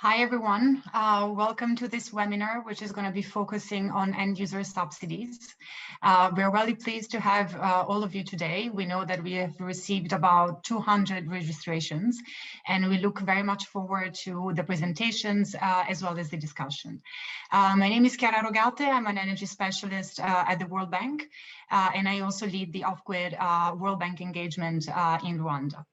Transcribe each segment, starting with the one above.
Hi, everyone. Welcome to this webinar, which is going to be focusing on end user subsidies. We're really pleased to have all of you today. We know that we have received about 200 registrations, and we look very much forward to the presentations as well as the discussion. My name is Chiara Rogate. I'm an energy specialist at the World Bank, and I also lead the Offgrid World Bank engagement in Rwanda.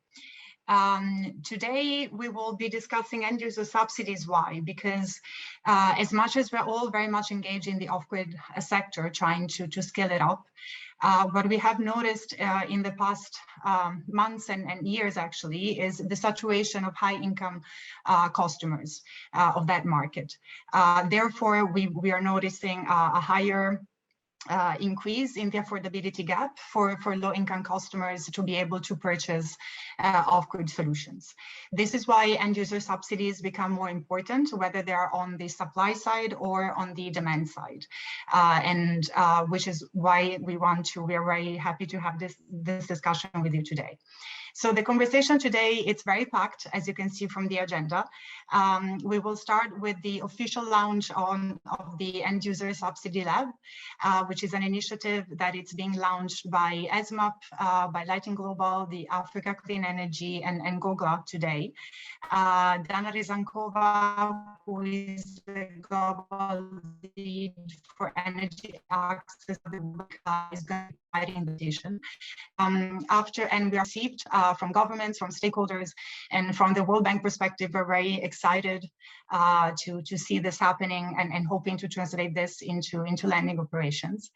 Today, we will be discussing end user subsidies. Why? Because as much as we're all very much engaged in the off-grid sector, trying to scale it up, what we have noticed in the past months and years actually is the saturation of high income customers of that market. Therefore, we are noticing a higher increase in the affordability gap for low-income customers to be able to purchase off-grid solutions. This is why end-user subsidies become more important, whether they are on the supply side or on the demand side, which is why we are very happy to have this discussion with you today. So the conversation today, it's very packed, as you can see from the agenda. We will start with the official launch of the End User Subsidy Lab, which is an initiative that it's being launched by ESMAP, by Lighting Global, the Africa Clean Energy, and GOGA today. Dana Rizankova, who is the global lead for energy access, is going to provide the invitation. And we are received from governments, from stakeholders, and from the World Bank perspective, we're very excited to see this happening and hoping to translate this into lending operations.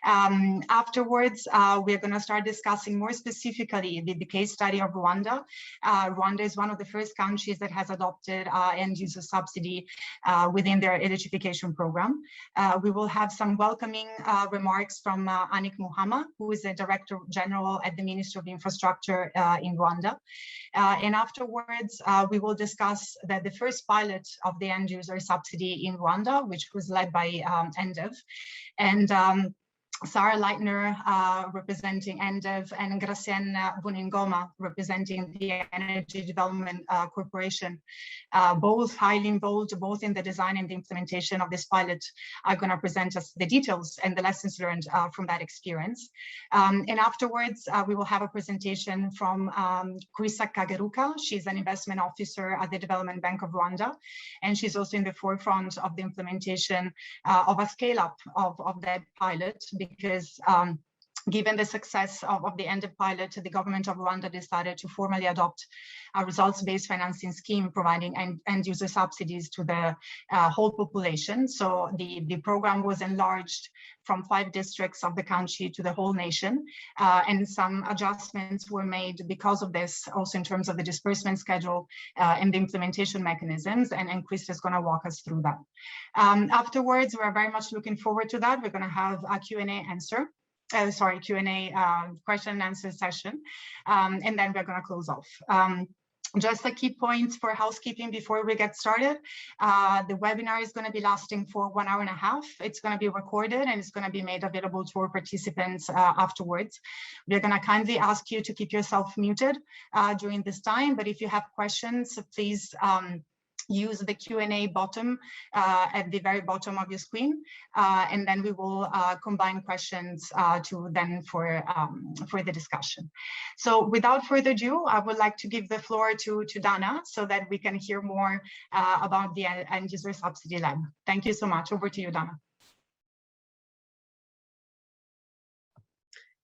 Afterwards, we're going to start discussing more specifically the case study of Rwanda. Rwanda is one of the first countries that has adopted end user subsidy within their electrification program. We will have some welcoming remarks from Anik Muhammad, who is the Director General at the Ministry of Infrastructure in Rwanda. And afterwards, we will discuss the first pilot of the end user subsidy in Rwanda, which was led by EnDev. And Sarah Leitner representing EnDev, and Gracienne Buningoma representing the Energy Development Corporation, both highly involved, both in the design and the implementation of this pilot, are going to present us the details and the lessons learned from that experience. And afterwards, we will have a presentation from Krisa Kageruka. She's an investment officer at the Development Bank of Rwanda, and she's also in the forefront of the implementation of a scale-up of that pilot, because given the success of the EnDev pilot, the government of Rwanda decided to formally adopt a results-based financing scheme providing end-user subsidies to the whole population. So the program was enlarged from 5 districts of the country to the whole nation, and some adjustments were made because of this, also in terms of the disbursement schedule and the implementation mechanisms, and Chris is going to walk us through that. Afterwards, we're very much looking forward to that. We're going to have a Q&A question and answer session, and then we're going to close off. Just a key point for housekeeping before we get started. The webinar is going to be lasting for 1.5 hours. It's going to be recorded and it's going to be made available to our participants afterwards. We're going to kindly ask you to keep yourself muted during this time, but if you have questions, please use the Q&A button at the very bottom of your screen, and then we will combine questions for the discussion. So without further ado, I would like to give the floor to Dana so that we can hear more about the End User Subsidy Lab. Thank you so much. Over to you, Dana.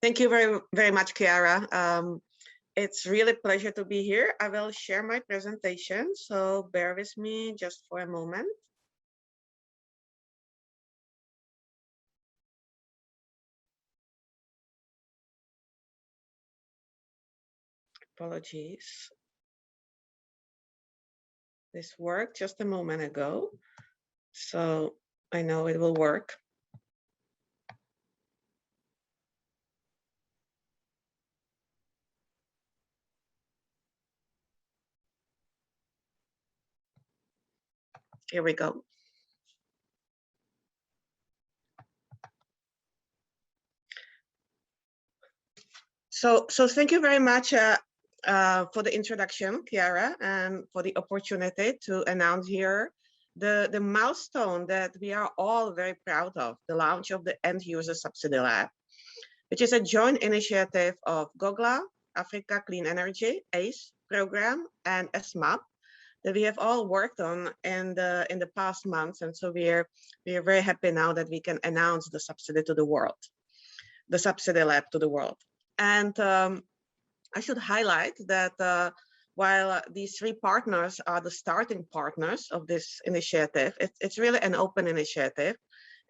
Thank you very, very much, Chiara. It's really a pleasure to be here. I will share my presentation, so bear with me just for a moment. Apologies. This worked just a moment ago, so I know it will work. Here we go. So thank you very much for the introduction, Chiara, and for the opportunity to announce here the milestone that we are all very proud of, the launch of the End User Subsidies Lab, which is a joint initiative of GOGLA, Africa Clean Energy, ACE program, and SMAP that we have all worked on in the past months. And so we are very happy now that we can announce the subsidy to the world, the Subsidy Lab to the world. And I should highlight that while these three partners are the starting partners of this initiative, it's really an open initiative,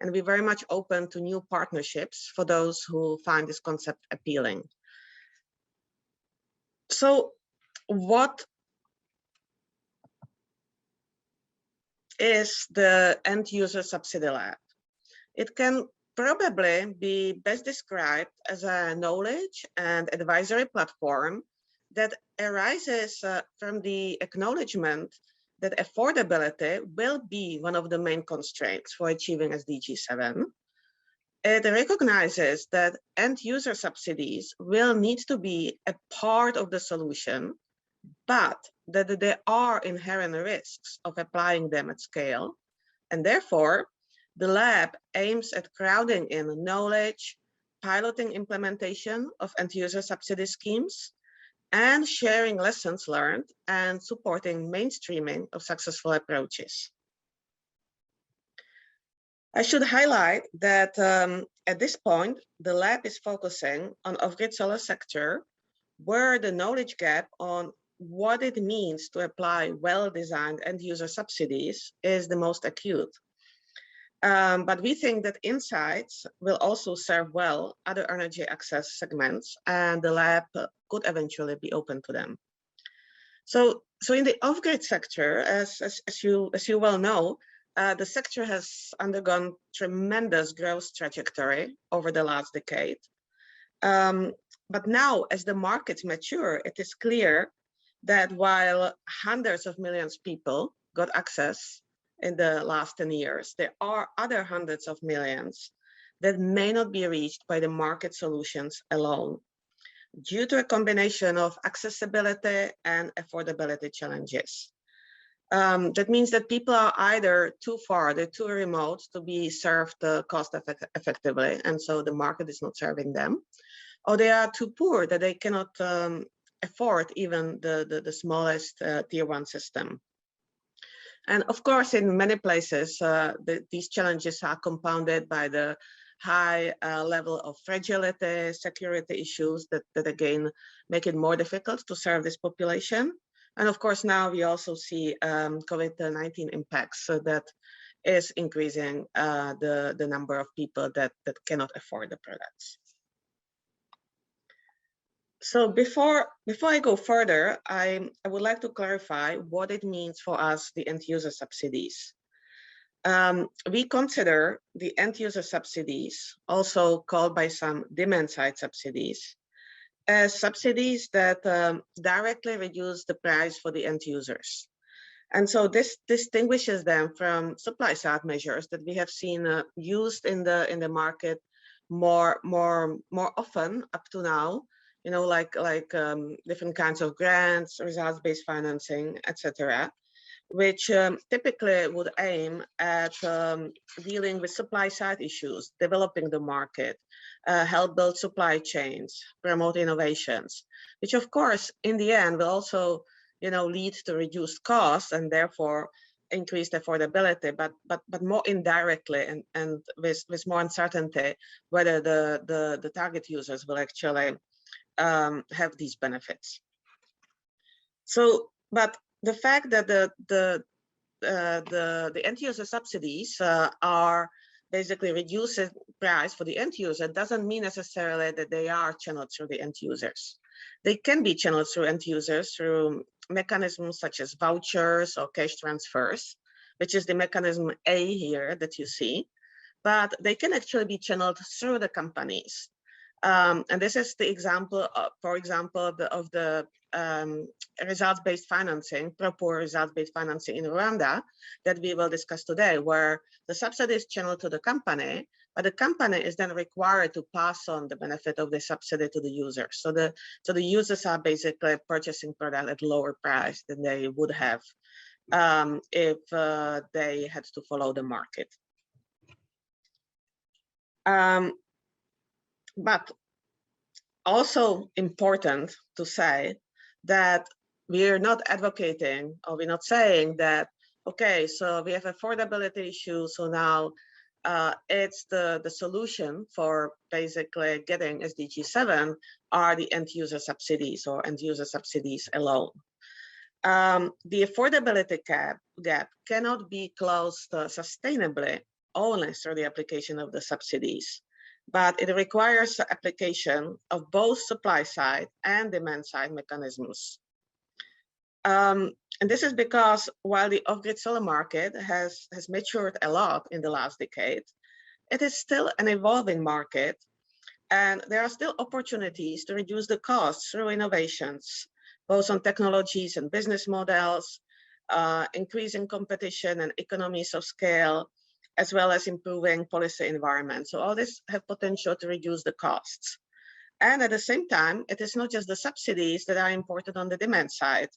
and we're very much open to new partnerships for those who find this concept appealing. So what is the End User Subsidies Lab? It can probably be best described as a knowledge and advisory platform that arises from the acknowledgement that affordability will be one of the main constraints for achieving SDG 7. It recognizes that end user subsidies will need to be a part of the solution, but that there are inherent risks of applying them at scale. And therefore, the lab aims at crowding in knowledge, piloting implementation of end user subsidy schemes, and sharing lessons learned and supporting mainstreaming of successful approaches. I should highlight that at this point, the lab is focusing on off-grid solar sector, where the knowledge gap on what it means to apply well-designed end-user subsidies is the most acute. But we think that insights will also serve well other energy access segments, and the lab could eventually be open to them. So in the off-grid sector, as you well know, the sector has undergone tremendous growth trajectory over the last decade. But now, as the markets mature, it is clear that while hundreds of millions of people got access in the last 10 years, there are other hundreds of millions that may not be reached by the market solutions alone, due to a combination of accessibility and affordability challenges. That means that people are either too far, they're too remote to be served cost effectively, and so the market is not serving them, or they are too poor that they cannot afford even the smallest tier 1 system. And of course, in many places, these challenges are compounded by the high level of fragility, security issues that again make it more difficult to serve this population. And of course, now we also see COVID-19 impacts, so that is increasing the number of people that cannot afford the products. So before I go further, I would like to clarify what it means for us, the end user subsidies. We consider the end user subsidies, also called by some demand side subsidies, as subsidies that directly reduce the price for the end users. And so this distinguishes them from supply side measures that we have seen used in the market more often up to now, you know, like different kinds of grants, results-based financing, etc., which typically would aim at dealing with supply side issues, developing the market, help build supply chains, promote innovations, which of course, in the end, will also, you know, lead to reduced costs and therefore increased affordability, but more indirectly and with more uncertainty whether the target users will actually have these benefits. So, but the fact that the end user subsidies are basically reducing price for the end user doesn't mean necessarily that they are channeled through the end users. They can be channeled through end users through mechanisms such as vouchers or cash transfers, which is the mechanism A here that you see, but they can actually be channeled through the companies. And this is the example, for example, of the results-based financing, pro poor results-based financing in Rwanda that we will discuss today, where the subsidy is channeled to the company, but the company is then required to pass on the benefit of the subsidy to the users. So the users are basically purchasing product at lower price than they would have if they had to follow the market. But also important to say that we are not advocating, or we're not saying that, okay, so we have affordability issues, so now it's the solution for basically getting SDG 7 are the end user subsidies or end user subsidies alone. The affordability gap cannot be closed sustainably only through the application of the subsidies, but it requires the application of both supply side and demand side mechanisms. And this is because while the off-grid solar market has matured a lot in the last decade, it is still an evolving market, and there are still opportunities to reduce the costs through innovations, both on technologies and business models, increasing competition and economies of scale, as well as improving policy environment. So all this have potential to reduce the costs. And at the same time, it is not just the subsidies that are important on the demand side,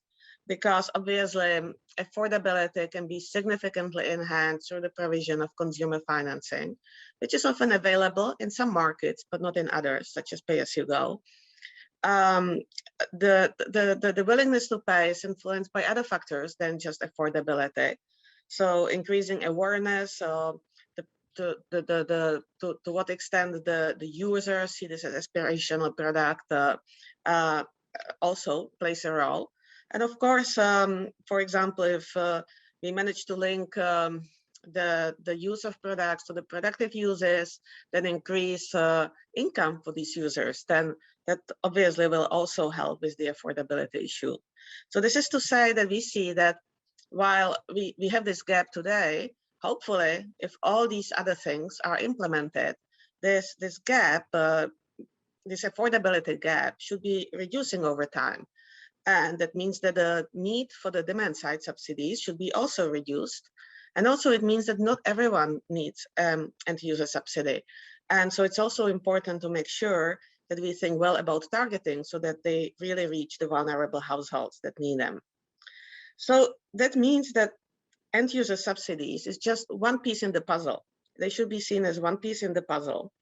because obviously affordability can be significantly enhanced through the provision of consumer financing, which is often available in some markets, but not in others, such as pay-as-you-go. The willingness to pay is influenced by other factors than just affordability. So increasing awareness of to what extent the users see this as aspirational product also plays a role. And of course, for example, if we manage to link the use of products to the productive uses, then increase income for these users, then that obviously will also help with the affordability issue. So this is to say that we see that while we have this gap today, hopefully, if all these other things are implemented, this gap, this affordability gap should be reducing over time. And that means that the need for the demand side subsidies should be also reduced. And also it means that not everyone needs end user subsidy. And so it's also important to make sure that we think well about targeting so that they really reach the vulnerable households that need them. So that means that end user subsidies is just one piece in the puzzle. They should be seen as one piece in the puzzle.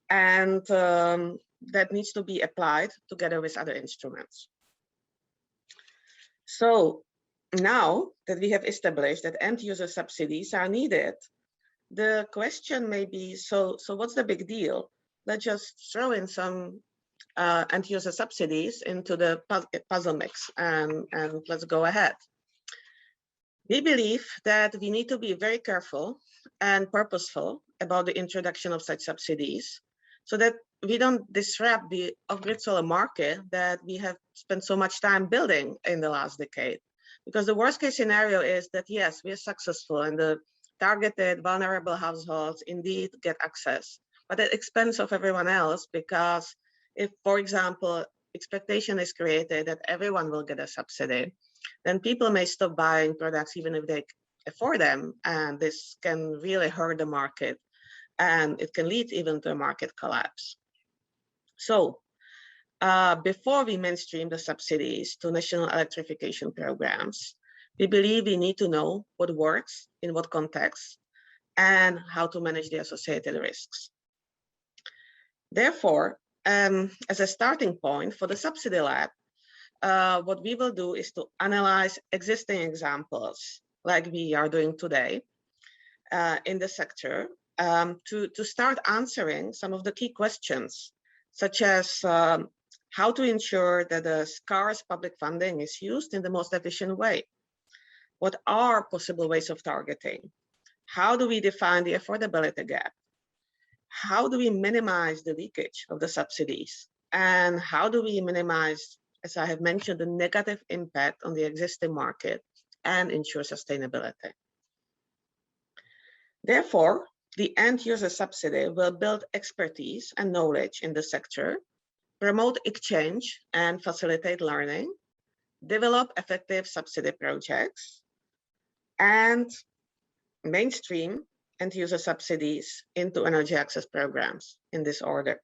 And that needs to be applied together with other instruments. So now that we have established that end user subsidies are needed, the question may be, so what's the big deal? Let's just throw in some end user subsidies into the puzzle mix and let's go ahead. We believe that we need to be very careful and purposeful about the introduction of such subsidies so that we don't disrupt the off-grid solar market that we have spent so much time building in the last decade. Because the worst case scenario is that, yes, we are successful and the targeted vulnerable households indeed get access, but at the expense of everyone else, because if, for example, expectation is created that everyone will get a subsidy, then people may stop buying products even if they afford them, and this can really hurt the market, and it can lead even to a market collapse. So before we mainstream the subsidies to national electrification programs, we believe we need to know what works, in what context, and how to manage the associated risks. Therefore, as a starting point for the Subsidy Lab, what we will do is to analyze existing examples like we are doing today in the sector to start answering some of the key questions, such as how to ensure that the scarce public funding is used in the most efficient way. What are possible ways of targeting? How do we define the affordability gap? How do we minimize the leakage of the subsidies? And how do we minimize, as I have mentioned, the negative impact on the existing market and ensure sustainability? Therefore, the end user subsidy will build expertise and knowledge in the sector promote exchange and facilitate learning, develop effective subsidy projects, and mainstream end user subsidies into energy access programs in this order.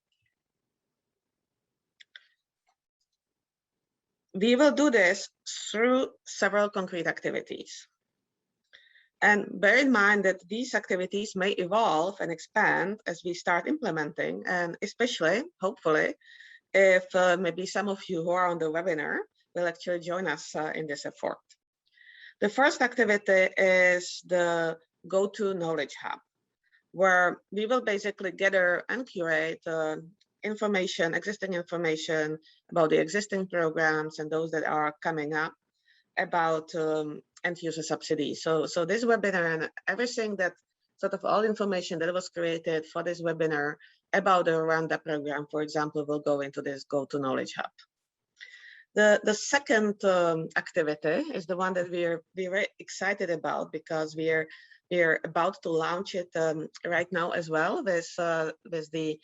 We will do this through several concrete activities. And bear in mind that these activities may evolve and expand as we start implementing, and especially, hopefully, if maybe some of you who are on the webinar will actually join us in this effort. The first activity is the Go-To Knowledge Hub, where we will basically gather and curate information, existing information about the existing programs and those that are coming up about end user subsidies. So this webinar and everything that sort of all information that was created for this webinar about the Rwanda program, for example, will go into this Go-To Knowledge Hub. The second activity is the one that we're very excited about, because we're about to launch it right now as well with the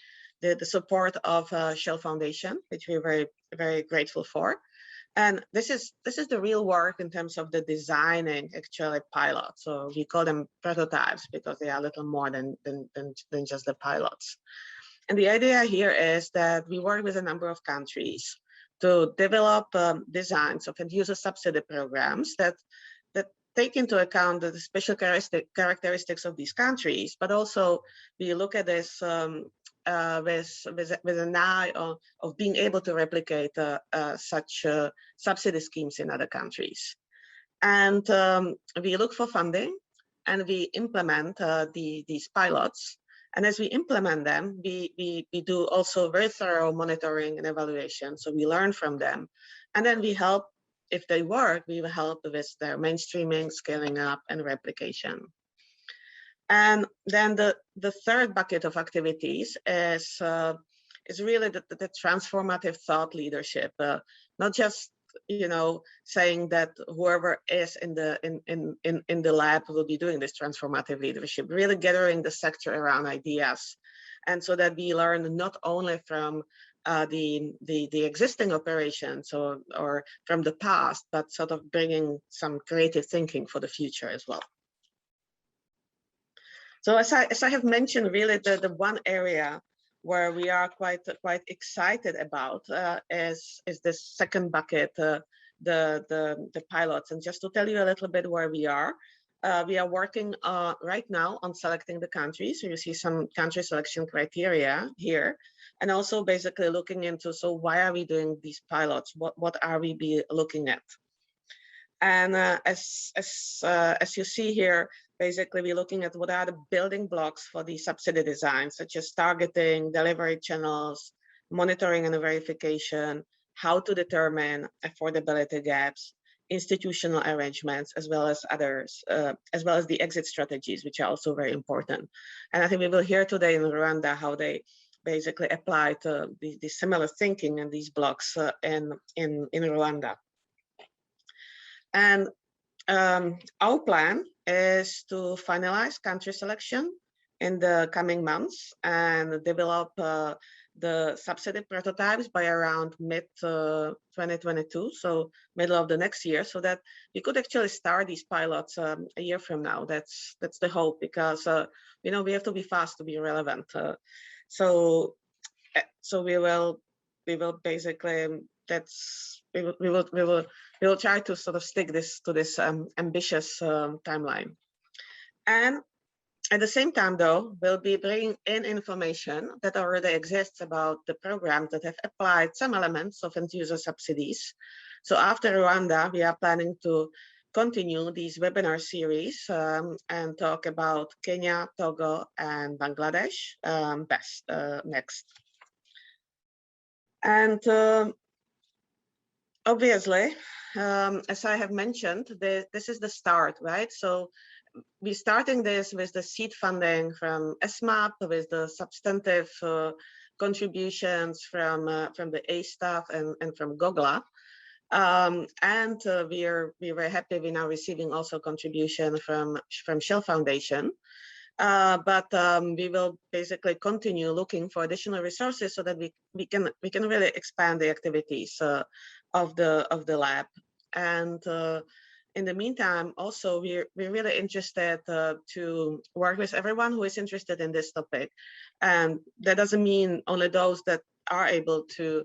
support of Shell Foundation, which we're very, very grateful for. And this is the real work in terms of the designing actually pilots. So we call them prototypes because they are a little more than just the pilots. And the idea here is that we work with a number of countries to develop designs of end user subsidy programs that take into account the special characteristics of these countries, but also we look at this with an eye of being able to replicate such subsidy schemes in other countries. And we look for funding and we implement these pilots. And as we implement them, we do also very thorough monitoring and evaluation. So we learn from them. And then we help, if they work, we will help with their mainstreaming, scaling up, and replication. And then the third bucket of activities is really the transformative thought leadership, not just saying that whoever is in the lab will be doing this transformative leadership, really gathering the sector around ideas, and so that we learn not only from the existing operations or from the past, but sort of bringing some creative thinking for the future as well. So as I have mentioned, really the one area where we are quite excited about is this second bucket, the pilots. And just to tell you a little bit where we are working right now on selecting the countries. So you see some country selection criteria here, and also basically looking into, so why are we doing these pilots? What are we looking at? And as you see here, basically we're looking at what are the building blocks for the subsidy design, such as targeting, delivery channels, monitoring and verification, how to determine affordability gaps, institutional arrangements, as well as others, as well as the exit strategies, which are also very important. And I think we will hear today in Rwanda how they basically apply to the similar thinking and these blocks in Rwanda. And our plan is to finalize country selection in the coming months and develop the subsidy prototypes by around mid-2022, so middle of the next year, so that we could actually start these pilots a year from now. That's the hope, because we have to be fast to be relevant. So we will basically we will try to sort of stick to this ambitious timeline. And at the same time, though, we'll be bringing in information that already exists about the programs that have applied some elements of end user subsidies. So after Rwanda, we are planning to continue these webinar series and talk about Kenya, Togo, and Bangladesh next. And obviously, as I have mentioned, this is the start, right? So we're starting this with the seed funding from SMAP, with the substantive contributions from the A staff and from GOGLA. And we're very happy we're now receiving also contribution from Shell Foundation. but we will basically continue looking for additional resources so that we can really expand the activities of the lab. And in the meantime, also we're really interested to work with everyone who is interested in this topic, and that doesn't mean only those that are able to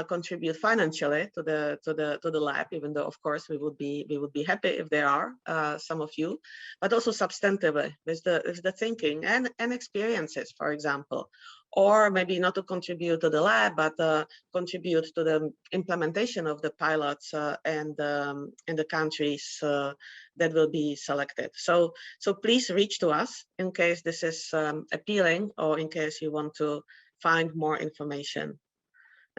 contribute financially to the lab, even though of course we would be happy if there are some of you, but also substantively with the thinking and experiences, for example, or maybe not to contribute to the lab, but contribute to the implementation of the pilots and in the countries that will be selected. So please reach to us in case this is appealing, or in case you want to find more information.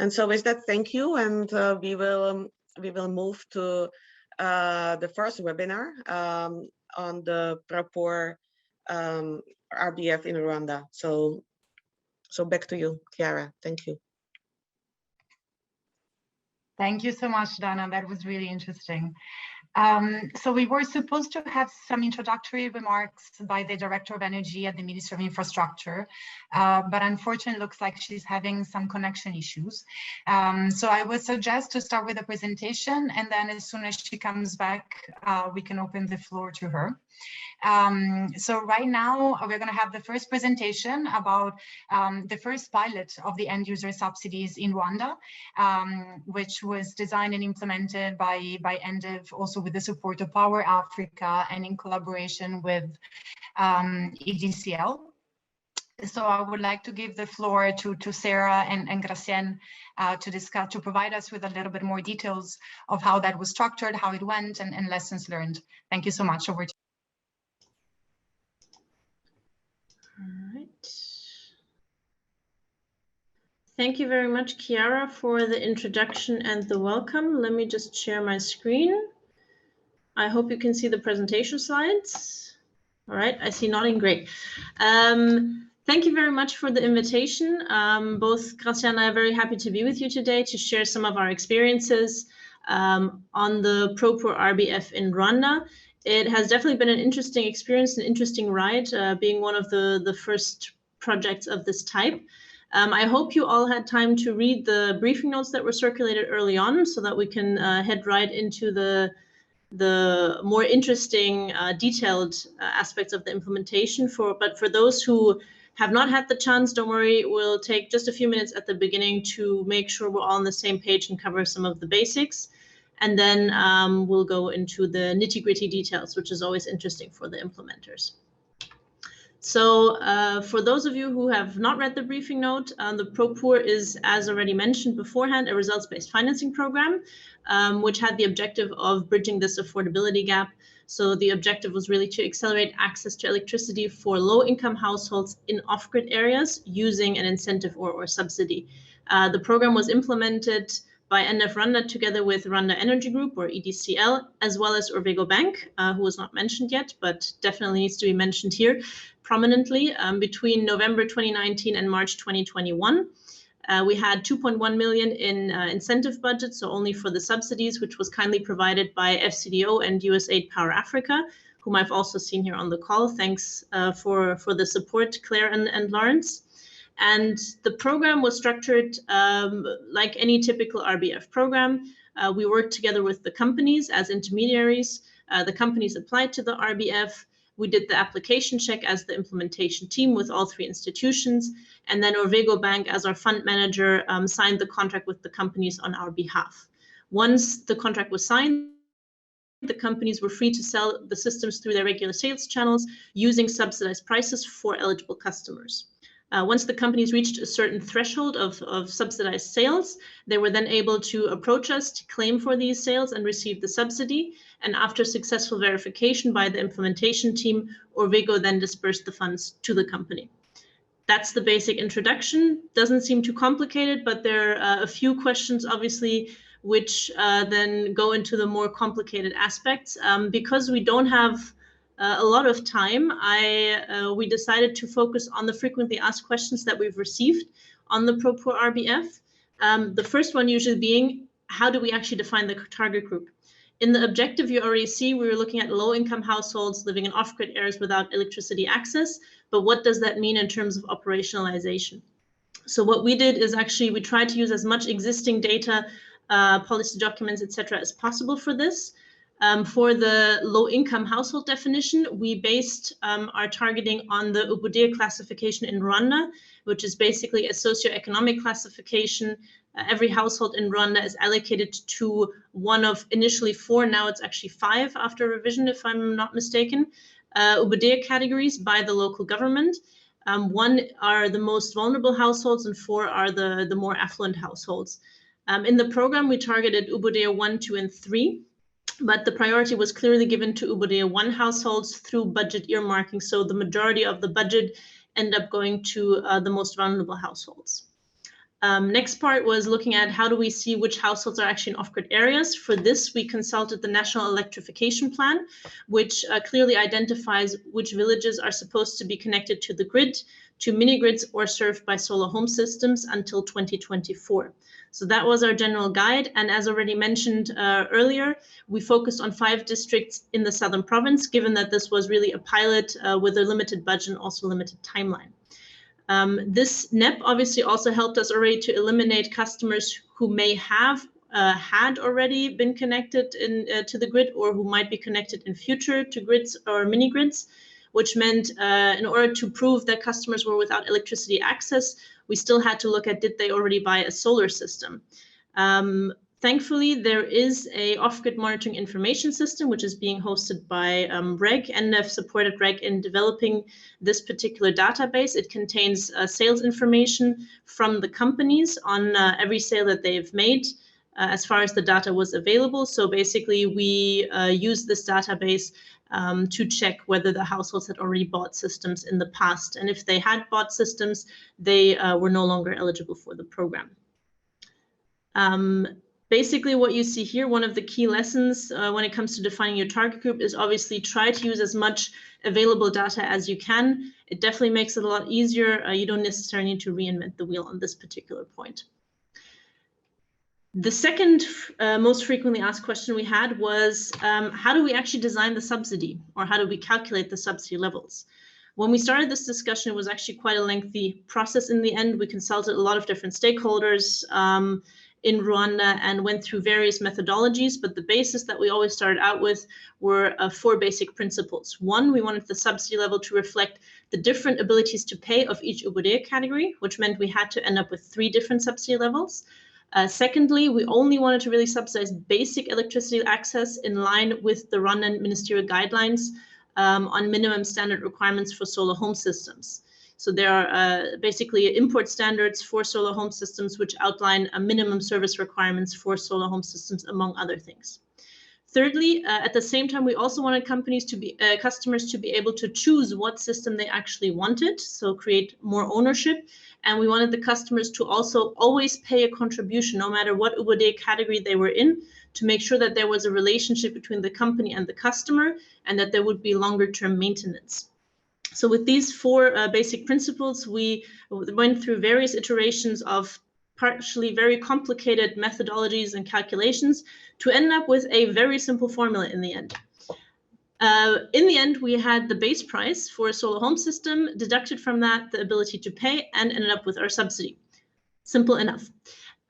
And so with that, thank you, and we will move to the first webinar on the Pro Poor RBF in Rwanda. So back to you, Chiara. Thank you. Thank you so much, Dana. That was really interesting. So we were supposed to have some introductory remarks by the Director of Energy at the Ministry of Infrastructure, but unfortunately it looks like she's having some connection issues. So I would suggest to start with a presentation, and then as soon as she comes back, we can open the floor to her. So right now we're going to have the first presentation about the first pilot of the end user subsidies in Rwanda, which was designed and implemented by EnDev, also with the support of Power Africa and in collaboration with EDCL. So I would like to give the floor to Sarah and Gracienne to provide us with a little bit more details of how that was structured, how it went, and lessons learned. Thank you so much. Over to you. All right. Thank you very much, Chiara, for the introduction and the welcome. Let me just share my screen. I hope you can see the presentation slides. All right, I see nodding, great. Thank you very much for the invitation. Both Gracia and I are very happy to be with you today to share some of our experiences on the Pro Poor RBF in Rwanda. It has definitely been an interesting experience, an interesting ride, being one of the first projects of this type. I hope you all had time to read the briefing notes that were circulated early on, so that we can head right into the more interesting, detailed aspects of the implementation. But for those who have not had the chance, don't worry, we'll take just a few minutes at the beginning to make sure we're all on the same page and cover some of the basics. And then we'll go into the nitty-gritty details, which is always interesting for the implementers. So for those of you who have not read the briefing note, the Pro Poor is, as already mentioned beforehand, a results-based financing program, which had the objective of bridging this affordability gap. So the objective was really to accelerate access to electricity for low-income households in off-grid areas using an incentive or subsidy. The program was implemented by EnDev Rwanda together with Rwanda Energy Group, or EDCL, as well as Orvego Bank, who was not mentioned yet, but definitely needs to be mentioned here prominently. Between November 2019 and March 2021, we had 2.1 million in incentive budget, so only for the subsidies, which was kindly provided by FCDO and USAID Power Africa, whom I've also seen here on the call. Thanks for the support, Claire and Lawrence. And the program was structured like any typical RBF program. We worked together with the companies as intermediaries. The companies applied to the RBF. We did the application check as the implementation team with all three institutions. And then Orvego Bank, as our fund manager, signed the contract with the companies on our behalf. Once the contract was signed, the companies were free to sell the systems through their regular sales channels using subsidized prices for eligible customers. Once the companies reached a certain threshold of subsidized sales, they were then able to approach us to claim for these sales and receive the subsidy. And after successful verification by the implementation team, Orvego then dispersed the funds to the company. That's the basic introduction. Doesn't seem too complicated, but there are a few questions, obviously, which then go into the more complicated aspects. Because we don't have a lot of time, we decided to focus on the frequently asked questions that we've received on the Pro Poor RBF. The first one usually being, how do we actually define the target group? In the objective, you already see we were looking at low-income households living in off-grid areas without electricity access. But what does that mean in terms of operationalization? So what we did is actually we tried to use as much existing data, policy documents, etc., as possible for this. For the low-income household definition, we based our targeting on the Ubudeya classification in Rwanda, which is basically a socioeconomic classification. Every household in Rwanda is allocated to one of initially 4, now it's actually 5 after revision, if I'm not mistaken, Ubudeya categories by the local government. 1 are the most vulnerable households and 4 are the more affluent households. In the program, we targeted Ubudeya 1, 2, and 3. But the priority was clearly given to Ubudeya 1 households through budget earmarking. So the majority of the budget ended up going to the most vulnerable households. Next part was looking at how do we see which households are actually in off-grid areas. For this, we consulted the National Electrification Plan, which clearly identifies which villages are supposed to be connected to the grid, to mini-grids, or served by solar home systems until 2024. So that was our general guide. And as already mentioned earlier, we focused on 5 districts in the southern province, given that this was really a pilot with a limited budget and also limited timeline. This NEP obviously also helped us already to eliminate customers who may have had already been connected to the grid or who might be connected in future to grids or mini grids, which meant in order to prove that customers were without electricity access, we still had to look at did they already buy a solar system. Thankfully, there is a off-grid monitoring information system, which is being hosted by REG. EnDev supported REG in developing this particular database. It contains sales information from the companies on every sale that they've made as far as the data was available. So basically, we use this database to check whether the households had already bought systems in the past. And if they had bought systems, they were no longer eligible for the program. Basically, what you see here, one of the key lessons when it comes to defining your target group is obviously try to use as much available data as you can. It definitely makes it a lot easier. You don't necessarily need to reinvent the wheel on this particular point. The second most frequently asked question we had was, how do we actually design the subsidy, or how do we calculate the subsidy levels? When we started this discussion, it was actually quite a lengthy process in the end. We consulted a lot of different stakeholders in Rwanda and went through various methodologies, but the basis that we always started out with were 4 basic principles. 1, we wanted the subsidy level to reflect the different abilities to pay of each Ubudeya category, which meant we had to end up with 3 different subsidy levels. Secondly, we only wanted to really subsidize basic electricity access in line with the Rwandan ministerial guidelines on minimum standard requirements for solar home systems. So there are basically import standards for solar home systems, which outline minimum service requirements for solar home systems, among other things. Thirdly, at the same time, we also wanted customers to be able to choose what system they actually wanted, so create more ownership. And we wanted the customers to also always pay a contribution, no matter what Ubudeya category they were in, to make sure that there was a relationship between the company and the customer, and that there would be longer-term maintenance. So with these 4 basic principles, we went through various iterations of partially very complicated methodologies and calculations to end up with a very simple formula in the end. In the end, we had the base price for a solar home system, deducted from that the ability to pay, and ended up with our subsidy. Simple enough.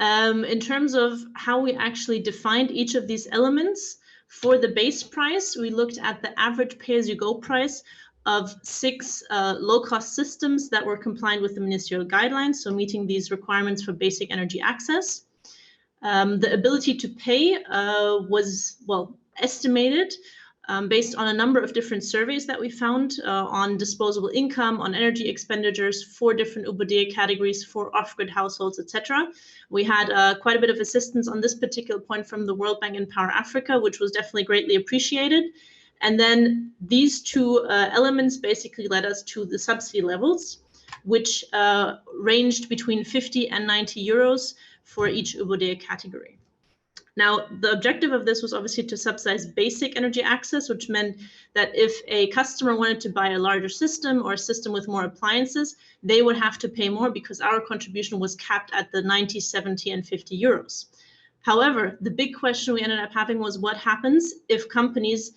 In terms of how we actually defined each of these elements, for the base price, we looked at the average pay-as-you-go price of 6 low-cost systems that were compliant with the ministerial guidelines, so meeting these requirements for basic energy access. The ability to pay was, well, estimated based on a number of different surveys that we found on disposable income, on energy expenditures for different Ubudeya categories, for off-grid households, etc. We had quite a bit of assistance on this particular point from the World Bank and Power Africa, which was definitely greatly appreciated. And then these 2 elements basically led us to the subsidy levels, which ranged between 50 and 90 euros for each Ubudeya category. Now, the objective of this was obviously to subsidize basic energy access, which meant that if a customer wanted to buy a larger system or a system with more appliances, they would have to pay more because our contribution was capped at the 90, 70, and 50 euros. However, the big question we ended up having was what happens if companies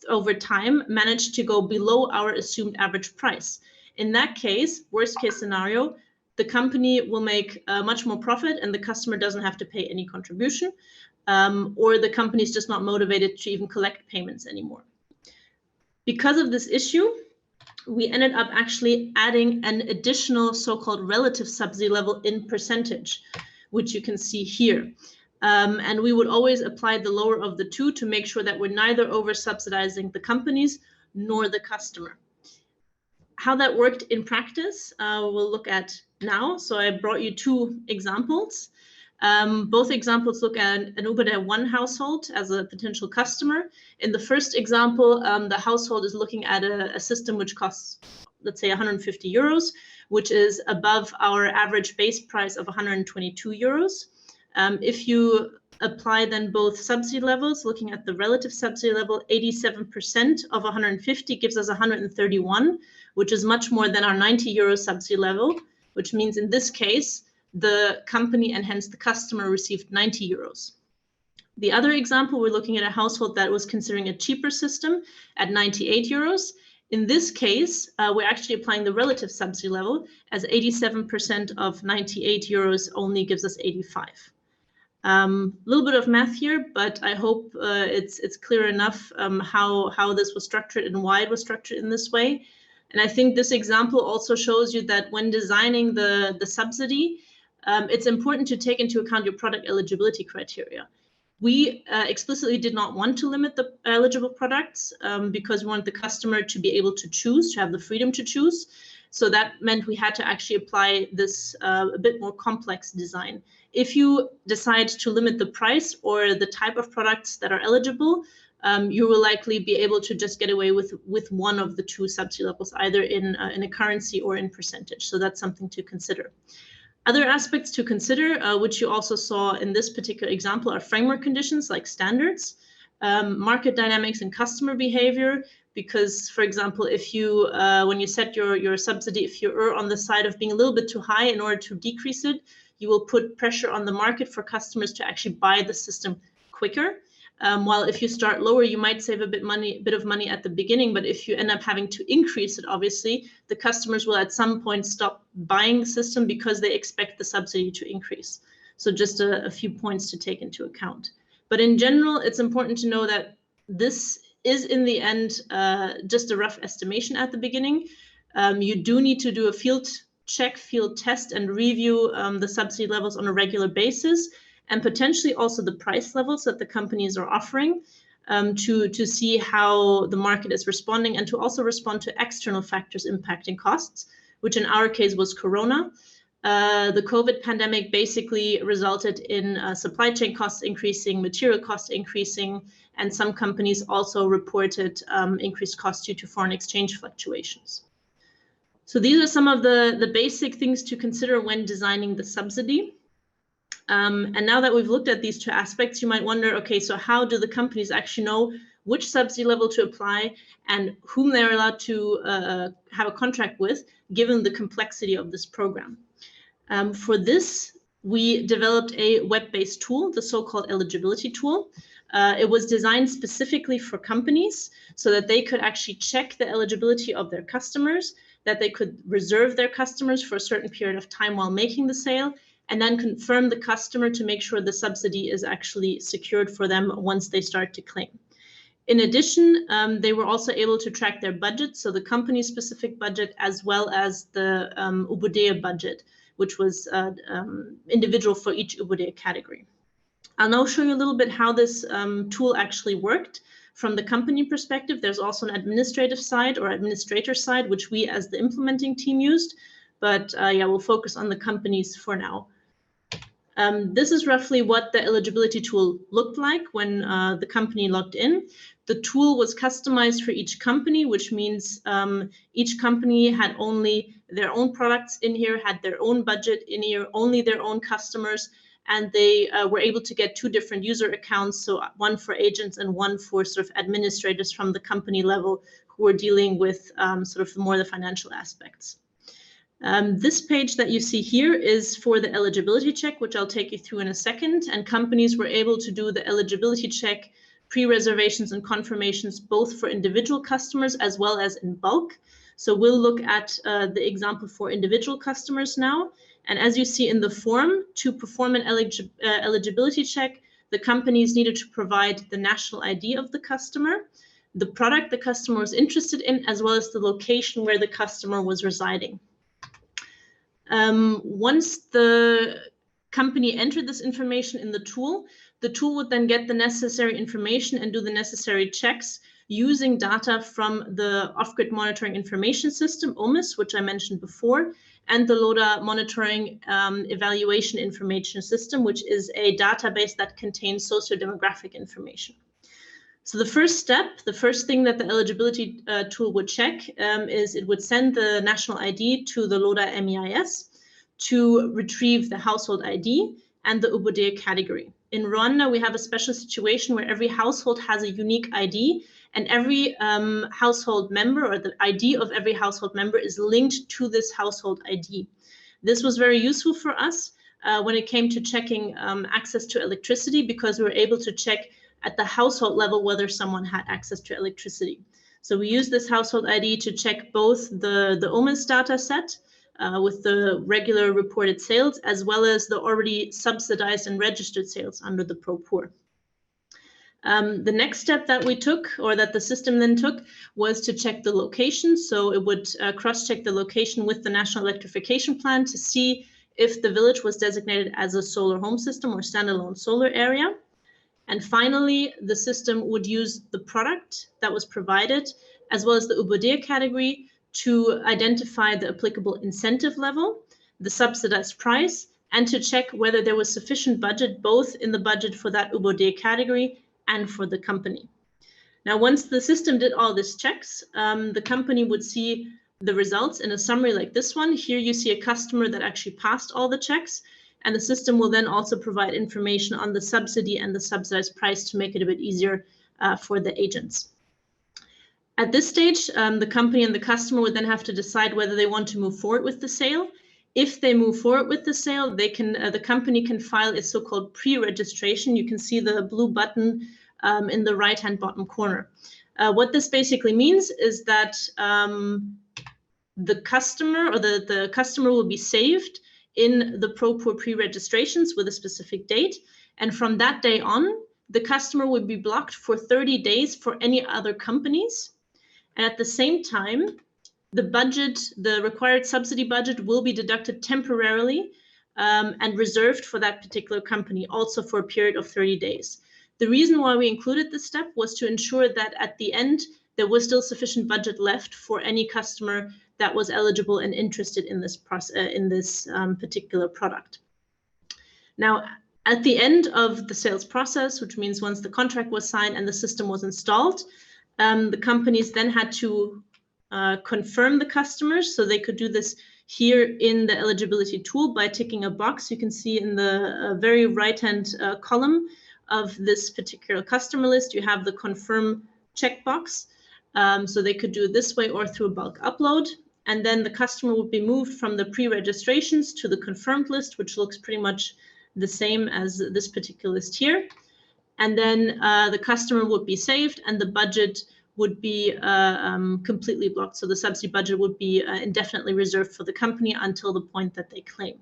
over time manage to go below our assumed average price. In that case, worst case scenario, the company will make much more profit and the customer doesn't have to pay any contribution, or the company is just not motivated to even collect payments anymore. Because of this issue, we ended up actually adding an additional so-called relative subsidy level in percentage, which you can see here. And we would always apply the lower of the two to make sure that we're neither over subsidizing the companies nor the customer. How that worked in practice, we'll look at now. So I brought you two examples. Both examples look at an UBD 1 household as a potential customer. In the first example, the household is looking at a system which costs, let's say, 150 euros, which is above our average base price of 122 euros. If you apply then both subsidy levels, looking at the relative subsidy level, 87% of 150 gives us 131, which is much more than our 90 euro subsidy level, which means in this case, the company and hence the customer received 90 euros. The other example, we're looking at a household that was considering a cheaper system at 98 euros. In this case, we're actually applying the relative subsidy level, as 87% of 98 euros only gives us 85. A little bit of math here, but I hope it's clear enough how this was structured and why it was structured in this way. And I think this example also shows you that when designing the subsidy, it's important to take into account your product eligibility criteria. We explicitly did not want to limit the eligible products because we want the customer to be able to choose, to have the freedom to choose. So that meant we had to actually apply this a bit more complex design. If you decide to limit the price or the type of products that are eligible, you will likely be able to just get away with one of the two subsidy levels, either in a currency or in percentage. So that's something to consider. Other aspects to consider, which you also saw in this particular example, are framework conditions like standards, market dynamics and customer behavior. Because, for example, if you, when you set your subsidy, if you're on the side of being a little bit too high in order to decrease it, you will put pressure on the market for customers to actually buy the system quicker. While if you start lower, you might save a bit of money at the beginning, but if you end up having to increase it, obviously, the customers will at some point stop buying the system because they expect the subsidy to increase. So just a few points to take into account. But in general, it's important to know that this is in the end just a rough estimation at the beginning. You do need to do a field check, field test, and review the subsidy levels on a regular basis, and potentially also the price levels that the companies are offering to see how the market is responding, and to also respond to external factors impacting costs, which in our case was Corona. The COVID pandemic basically resulted in supply chain costs increasing, material costs increasing, and some companies also reported increased costs due to foreign exchange fluctuations. So these are some of the basic things to consider when designing the subsidy. And now that we've looked at these two aspects, you might wonder, okay, so how do the companies actually know which subsidy level to apply and whom they're allowed to have a contract with, given the complexity of this program? For this, we developed a web-based tool, the so-called eligibility tool. It was designed specifically for companies so that they could actually check the eligibility of their customers, that they could reserve their customers for a certain period of time while making the sale, and then confirm the customer to make sure the subsidy is actually secured for them once they start to claim. In addition, they were also able to track their budget, so the company-specific budget as well as the UBD budget, which was individual for each UBD category. I'll now show you a little bit how this tool actually worked. From the company perspective, there's also an administrative side or administrator side, which we as the implementing team used. But yeah, we'll focus on the companies for now. This is roughly what the eligibility tool looked like when the company logged in. The tool was customized for each company, which means each company had only their own products in here, had their own budget in here, only their own customers, and they were able to get two different user accounts, so one for agents and one for sort of administrators from the company level who were dealing with sort of more the financial aspects. This page that you see here is for the eligibility check, which I'll take you through in a second. And companies were able to do the eligibility check, pre-reservations and confirmations, both for individual customers as well as in bulk. So we'll look at the example for individual customers now. And as you see in the form, to perform an eligibility check, the companies needed to provide the national ID of the customer, the product the customer was interested in, as well as the location where the customer was residing. Once the company entered this information in the tool would then get the necessary information and do the necessary checks using data from the Offgrid Monitoring Information System, OMIS, which I mentioned before, and the LODA Monitoring Evaluation Information System, which is a database that contains socio-demographic information. So the first step, the first thing that the eligibility tool would check is it would send the national ID to the LODA MEIS to retrieve the household ID and the UBODE category. In Rwanda, we have a special situation where every household has a unique ID, and every household member, or the ID of every household member, is linked to this household ID. This was very useful for us when it came to checking access to electricity, because we were able to check at the household level whether someone had access to electricity. So we use this household ID to check both the OMIS data set with the regular reported sales, as well as the already subsidized and registered sales under the Pro Poor. The next step that we took, or that the system then took, was to check the location. So it would cross-check the location with the National Electrification Plan to see if the village was designated as a solar home system or standalone solar area. And finally, the system would use the product that was provided, as well as the UBODE category, to identify the applicable incentive level, the subsidized price, and to check whether there was sufficient budget, both in the budget for that UBODE category and for the company. Now, once the system did all these checks, the company would see the results in a summary like this one. Here you see a customer that actually passed all the checks, and the system will then also provide information on the subsidy and the subsidized price to make it a bit easier for the agents. At this stage, the company and the customer would then have to decide whether they want to move forward with the sale. If they move forward with the sale, they can, the company can file its so-called pre-registration. You can see the blue button in the right-hand bottom corner. What this basically means is that the customer, or the customer, will be saved in the Pro Poor pre-registrations with a specific date. And from that day on, the customer would be blocked for 30 days for any other companies. And at the same time, the budget, the required subsidy budget, will be deducted temporarily and reserved for that particular company, also for a period of 30 days. The reason why we included this step was to ensure that at the end, there was still sufficient budget left for any customer that was eligible and interested in this particular product. Now, at the end of the sales process, which means once the contract was signed and the system was installed, the companies then had to confirm the customers. So they could do this here in the eligibility tool by ticking a box. You can see in the very right-hand column of this particular customer list, you have the confirm checkbox. So they could do it this way or through a bulk upload. And then the customer would be moved from the pre-registrations to the confirmed list, which looks pretty much the same as this particular list here. And then the customer would be saved and the budget would be completely blocked. So the subsidy budget would be indefinitely reserved for the company until the point that they claim.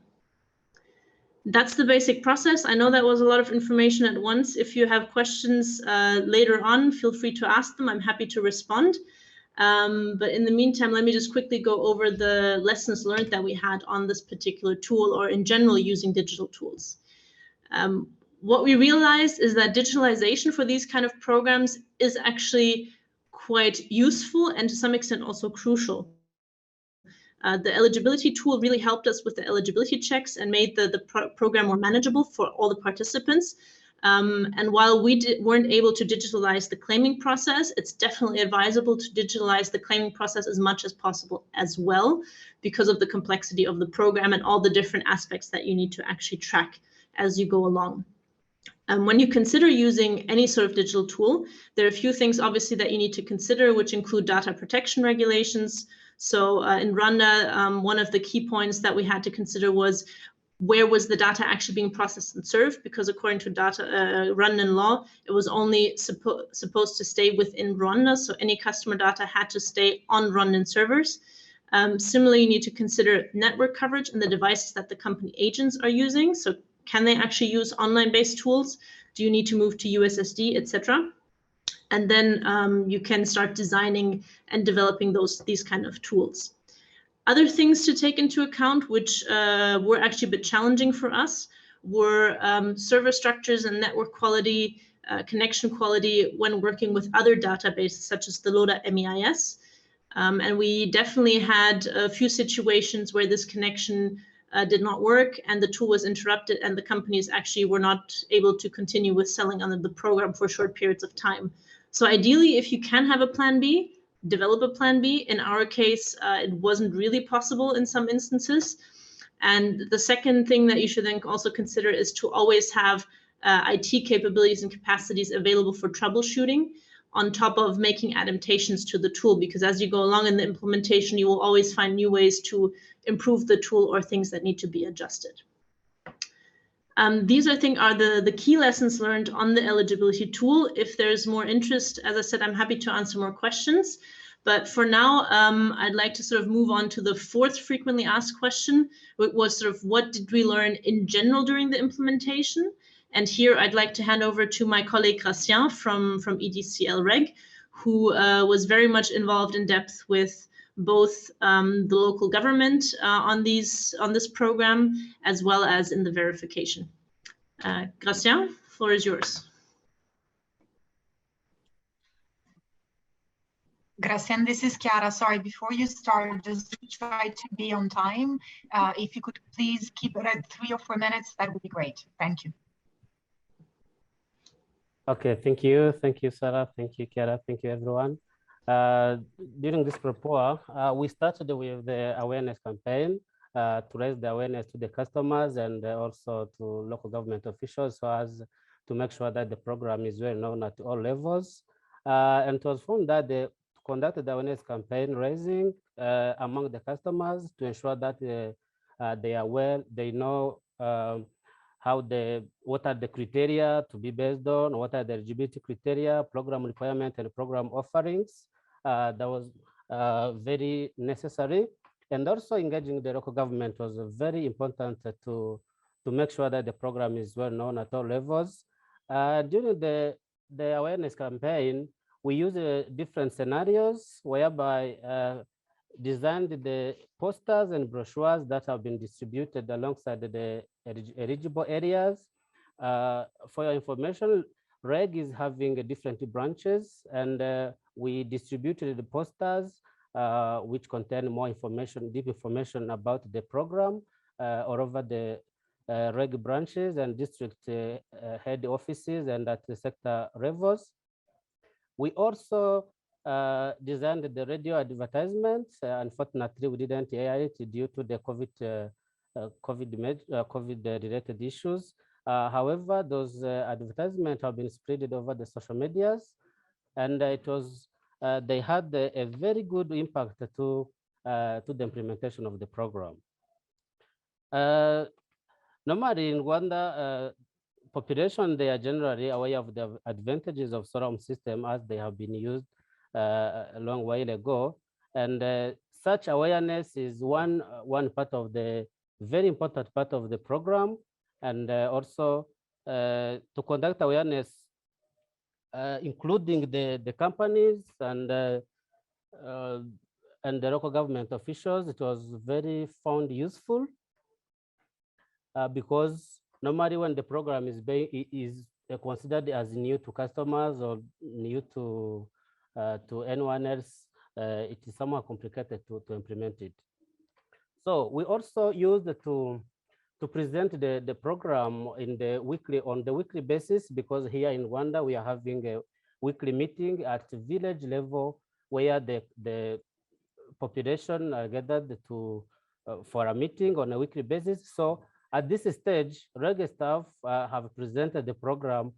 That's the basic process. I know that was a lot of information at once. If you have questions later on, feel free to ask them. I'm happy to respond. But in the meantime, let me just quickly go over the lessons learned that we had on this particular tool, or in general using digital tools. What we realized is that digitalization for these kind of programs is actually quite useful and to some extent also crucial. The eligibility tool really helped us with the eligibility checks and made the program more manageable for all the participants. And while we weren't able to digitalize the claiming process, it's definitely advisable to digitalize the claiming process as much as possible as well, because of the complexity of the program and all the different aspects that you need to actually track as you go along. When you consider using any sort of digital tool, there are a few things obviously that you need to consider, which include data protection regulations. So in Rwanda, one of the key points that we had to consider was where was the data actually being processed and served? Because according to Rwandan law, it was only supposed to stay within Rwanda. So any customer data had to stay on Rwandan servers. Similarly, you need to consider network coverage and the devices that the company agents are using. So can they actually use online-based tools? Do you need to move to USSD, etc.? And then you can start designing and developing these kind of tools. Other things to take into account, which were actually a bit challenging for us, were server structures and network quality, connection quality when working with other databases, such as the LODA MEIS. And we definitely had a few situations where this connection did not work and the tool was interrupted and the companies actually were not able to continue with selling under the program for short periods of time. So ideally, if you can have a plan B, develop a plan B. In our case, it wasn't really possible in some instances. And the second thing that you should then also consider is to always have IT capabilities and capacities available for troubleshooting on top of making adaptations to the tool, because as you go along in the implementation, you will always find new ways to improve the tool or things that need to be adjusted. These, I think, are the key lessons learned on the eligibility tool. If there's more interest, as I said, I'm happy to answer more questions. But for now, I'd like to sort of move on to the fourth frequently asked question, which was sort of what did we learn in general during the implementation? And here I'd like to hand over to my colleague Gracien from EDCL Reg, who was very much involved in depth with both the local government on this program, as well as in the verification. Gracien, floor is yours. Gracien, this is Chiara. Sorry, before you start, just try to be on time. If you could please keep it at 3 or 4 minutes, that would be great. Thank you. Okay, thank you. Thank you, Sarah. Thank you, Chiara. Thank you, everyone. During this report, we started with the awareness campaign to raise the awareness to the customers and also to local government officials so as to make sure that the program is well known at all levels. And it was found that they conducted the awareness campaign raising among the customers to ensure that they are well, they know what are the criteria to be based on, what are the eligibility criteria, program requirements, and program offerings. That was very necessary. And also engaging the local government was very important to make sure that the program is well known at all levels. During the awareness campaign, we used different scenarios whereby designed the posters and brochures that have been distributed alongside the eligible areas. For your information, REG is having different branches, and we distributed the posters which contain more information, deep information about the program all over the REG branches and district head offices and at the sector levels. We also designed the radio advertisements. Unfortunately, we didn't air it due to the COVID-related issues. However, those advertisements have been spread over the social medias, and it was they had a very good impact to the implementation of the program. Normally in Rwanda, population, they are generally aware of the advantages of solar system as they have been used a long while ago. And such awareness is one part of the very important part of the program. And also to conduct awareness, including the companies and the local government officials, it was very found useful because normally when the program is considered as new to customers or new to anyone else, it is somewhat complicated to implement it. So we also used to present the program on the weekly basis, because here in Rwanda we are having a weekly meeting at village level where the population are gathered for a meeting on a weekly basis. So at this stage, REG staff have presented the program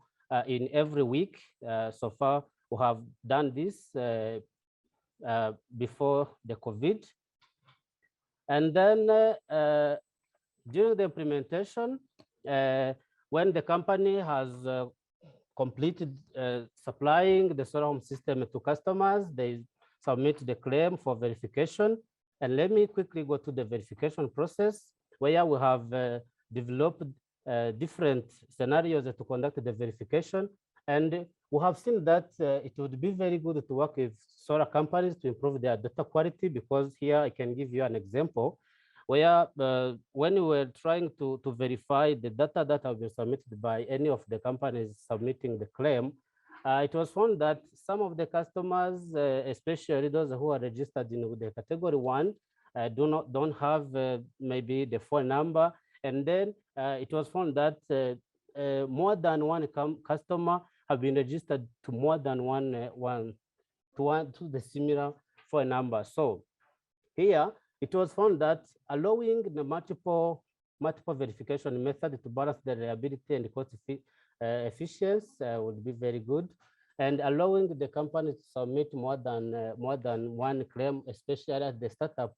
in every week. So far, we have done this before the COVID. And then during the implementation, when the company has completed supplying the solar home system to customers, they submit the claim for verification. And let me quickly go to the verification process, where we have developed different scenarios to conduct the verification. And we have seen that it would be very good to work with solar companies to improve their data quality, because here I can give you an example where when we were trying to verify the data that have been submitted by any of the companies submitting the claim, it was found that some of the customers, especially those who are registered in the category 1, don't have maybe the phone number. And then it was found that more than one customer have been registered to more than to the similar phone number. So here it was found that allowing the multiple verification method to balance the reliability and cost efficiency would be very good, and allowing the company to submit more than one claim, especially at the startup,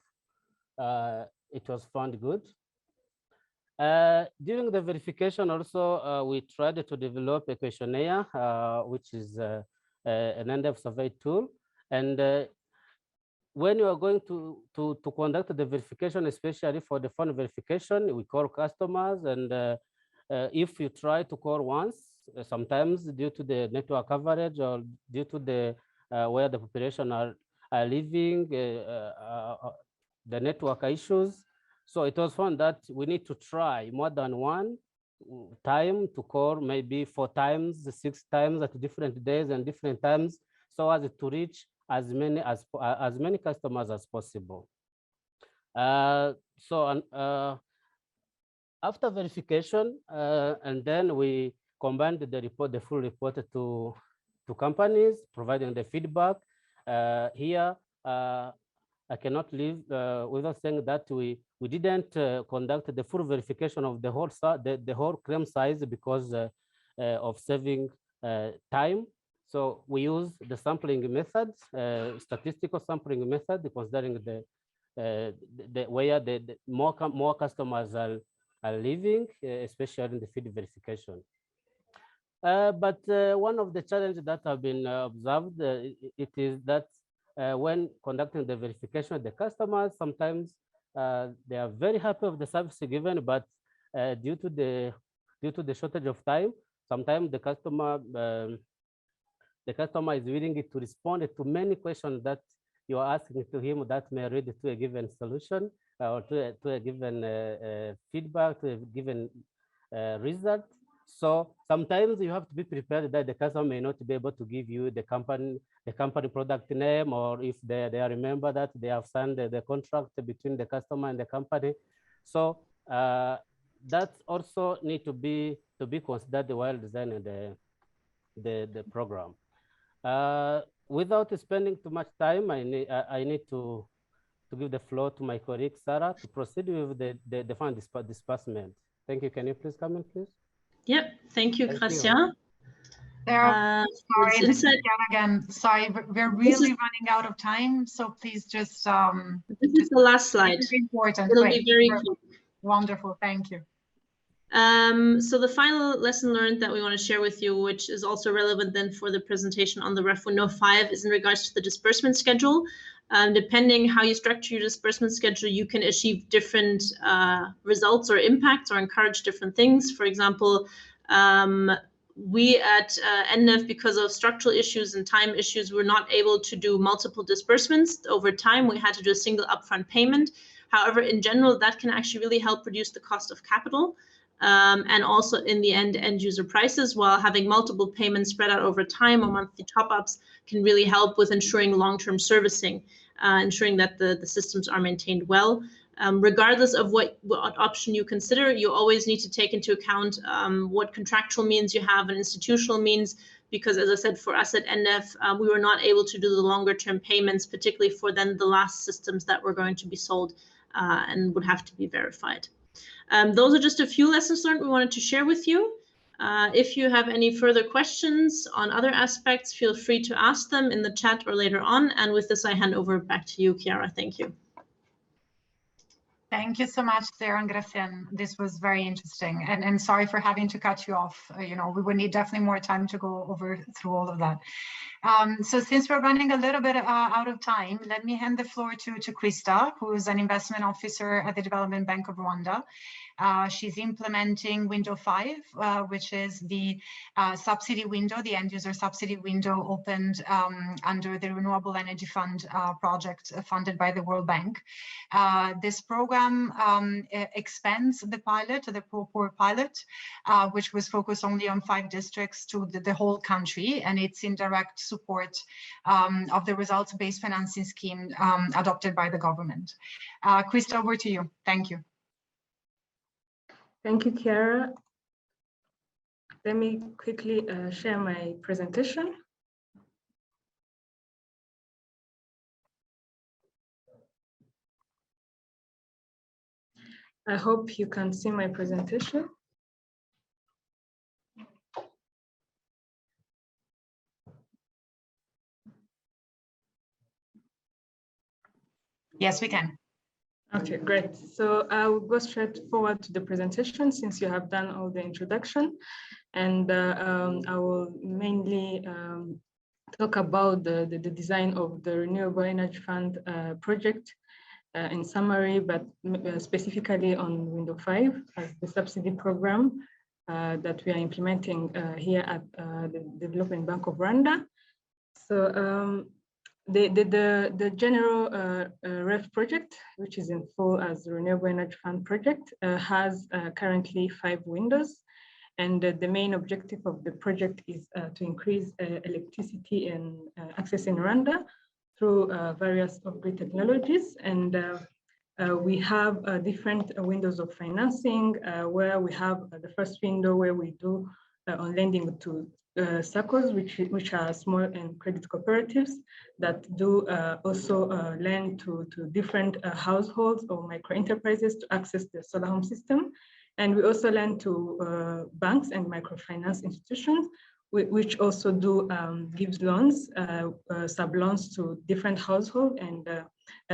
it was found good. During the verification also, we tried to develop a questionnaire, which is an EnDev survey tool. And when you are going to conduct the verification, especially for the phone verification, we call customers. And if you try to call once, sometimes due to the network coverage or due to the where the population are living, the network issues. So it was found that we need to try more than one time to call, maybe 4 times, 6 times at different days and different times, so as to reach as many customers as possible. After verification, and then we combined the full report to companies, providing the feedback. Here, I cannot leave without saying that we didn't conduct the full verification of the whole claim size because of saving time. So we use the sampling method, statistical sampling method, considering where the more customers are living, especially in the field verification. But one of the challenges that have been observed, it is that when conducting the verification, the customers sometimes they are very happy with the service given, but due to the shortage of time, sometimes the customer is willing to respond to many questions that you are asking to him that may lead to a given solution or to a given feedback, to a given result. So sometimes you have to be prepared that the customer may not be able to give you the company product name, or if they remember that they have signed the contract between the customer and the company. So that also need to be considered while designing the program. Without spending too much time, I need to give the floor to my colleague Sarah to proceed with the fund disbursement. Thank you. Can you please come in, please? Yep. Thank you, Gracia. Sorry, this is again. Sorry, we're really running out of time, so please just. This is the last slide. This is important. It'll be very quick. Wonderful. Thank you. So the final lesson learned that we want to share with you, which is also relevant then for the presentation on the REF 5, is in regards to the disbursement schedule. Depending how you structure your disbursement schedule, you can achieve different results or impacts or encourage different things. For example, we at EnDev, because of structural issues and time issues, were not able to do multiple disbursements over time. We had to do a single upfront payment. However, in general, that can actually really help reduce the cost of capital. And also in the end user prices, while having multiple payments spread out over time or monthly top-ups can really help with ensuring long-term servicing, ensuring that the systems are maintained well. Regardless of what option you consider, you always need to take into account what contractual means you have and institutional means, because as I said, for us at EnDev, we were not able to do the longer term payments, particularly for then the last systems that were going to be sold and would have to be verified. Those are just a few lessons learned we wanted to share with you. If you have any further questions on other aspects, feel free to ask them in the chat or later on. And with this, I hand over back to you, Chiara. Thank you. Thank you so much, Sarah and Gracian. This was very interesting, and sorry for having to cut you off. You know, we would need definitely more time to go through all of that. So since we're running a little bit out of time, let me hand the floor to Krista, who is an investment officer at the Development Bank of Rwanda. She's implementing window 5, which is the subsidy window, the end user subsidy window opened under the Renewable Energy Fund project funded by the World Bank. This program expands the pilot, the Pro Poor pilot, which was focused only on 5 districts to the whole country, and it's in direct support of the results-based financing scheme adopted by the government. Krista, over to you. Thank you. Thank you, Chiara. Let me quickly share my presentation. I hope you can see my presentation. Yes, we can. Okay, great. So I will go straight forward to the presentation since you have done all the introduction. And I will mainly talk about the design of the Renewable Energy Fund project in summary, but specifically on Window 5 as the subsidy program that we are implementing here at the Development Bank of Rwanda. So the general REF project, which is in full as the Renewable Energy Fund project, has currently 5 windows. And the main objective of the project is to increase electricity and access in Rwanda through various Offgrid technologies. And we have different windows of financing, where we have the first window where we do on lending to SACCOs, which are small and credit cooperatives that do also lend to different households or micro enterprises to access the solar home system. And we also lend to banks and microfinance institutions, which also do gives loans, sub-loans to different households and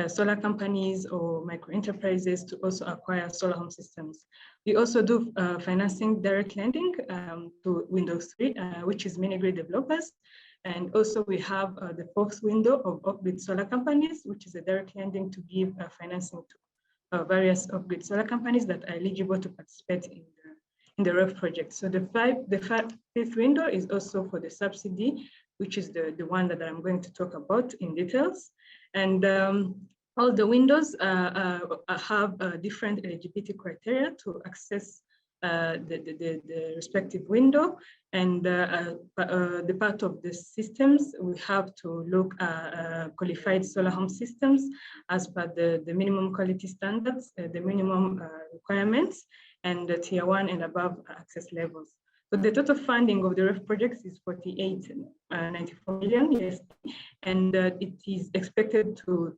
solar companies or micro enterprises to also acquire solar home systems. We also do financing direct lending to Windows 3, which is mini grid developers. And also we have the 4th window of Offgrid solar companies, which is a direct lending to give financing to various Offgrid solar companies that are eligible to participate in the REF project. So the 5th window is also for the subsidy, which is the one that I'm going to talk about in details. And all the windows have different eligibility criteria to access the respective window. And the part of the systems, we have to look at qualified solar home systems as per the minimum quality standards, the minimum requirements, and the tier 1 and above access levels. So the total funding of the REF projects is 48.94 million USD, and it is expected to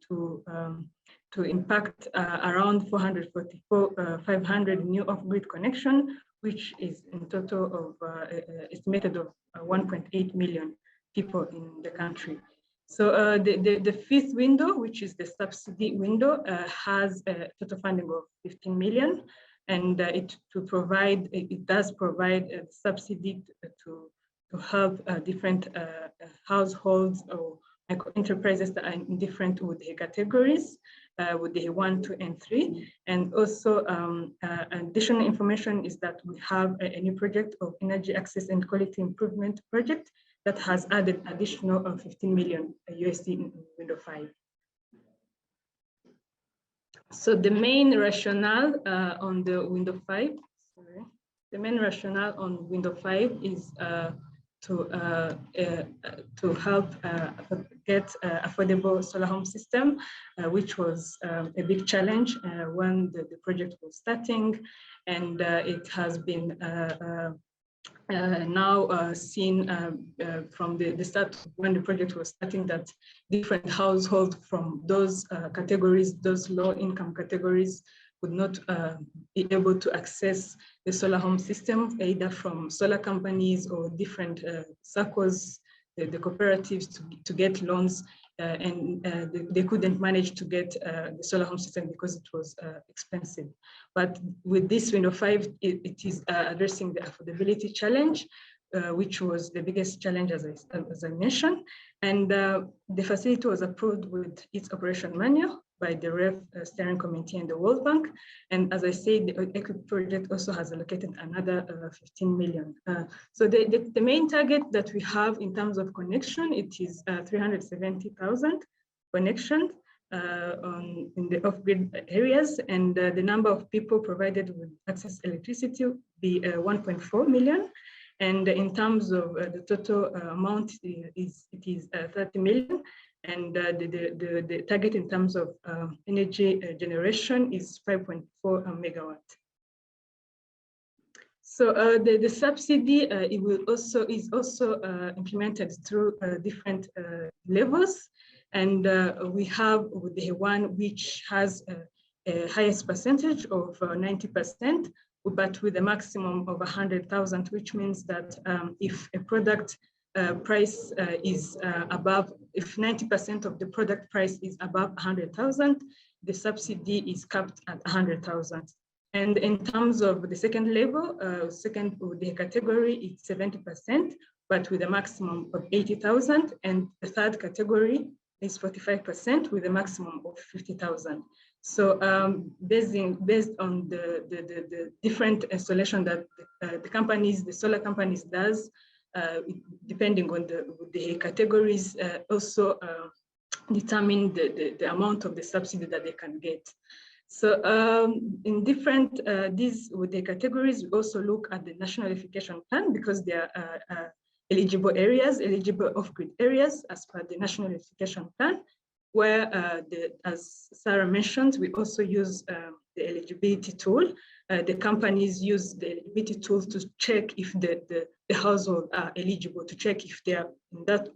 impact around 500 new off-grid connection, which is in total of estimated of 1.8 million people in the country. So the 5th window, which is the subsidy window, has a total funding of 15 million. And it does provide a subsidy to help different households or micro enterprises that are in different with the categories, with the 1, 2, and 3. And also additional information is that we have a new project of energy access and quality improvement project that has added additional 15 million USD in Window 5. So the main rationale on the Window 5, the main rationale on Window 5 is to help get affordable solar home system, which was a big challenge when the project was starting, and it has been now seen from the start when the project was starting that different households from those categories, those low income categories, would not be able to access the solar home system, either from solar companies or different circles, the cooperatives to get loans, and they couldn't manage to get the solar home system because it was expensive. But with this Window 5, it is addressing the affordability challenge, which was the biggest challenge, as I mentioned. And the facility was approved with its operation manual by the REF Steering Committee and the World Bank. And as I said, the EQUIP project also has allocated another 15 million. So the main target that we have in terms of connection, it is 370,000 connections in the off-grid areas, and the number of people provided with access electricity will be 1.4 million. And in terms of the total amount, it is 30 million. And the target in terms of energy generation is 5.4 megawatt. So the subsidy is also implemented through different levels, and we have the one which has a highest percentage of 90%, but with a maximum of 100,000, which means that if a product price is above, if 90% of the product price is above 100,000, the subsidy is capped at 100,000. And in terms of the second level, the category, it's 70%, but with a maximum of 80,000. And the third category is 45% with a maximum of 50,000. So based on the different installation that the solar companies does, depending on the categories, also determine the amount of the subsidy that they can get. So in different, with the categories, we also look at the National Electrification Plan because they are eligible areas, eligible off-grid areas as per the National Electrification Plan, where, as Sarah mentioned, we also use the eligibility tool. The companies use the eligibility tool to check if the household are eligible, to check if they are in that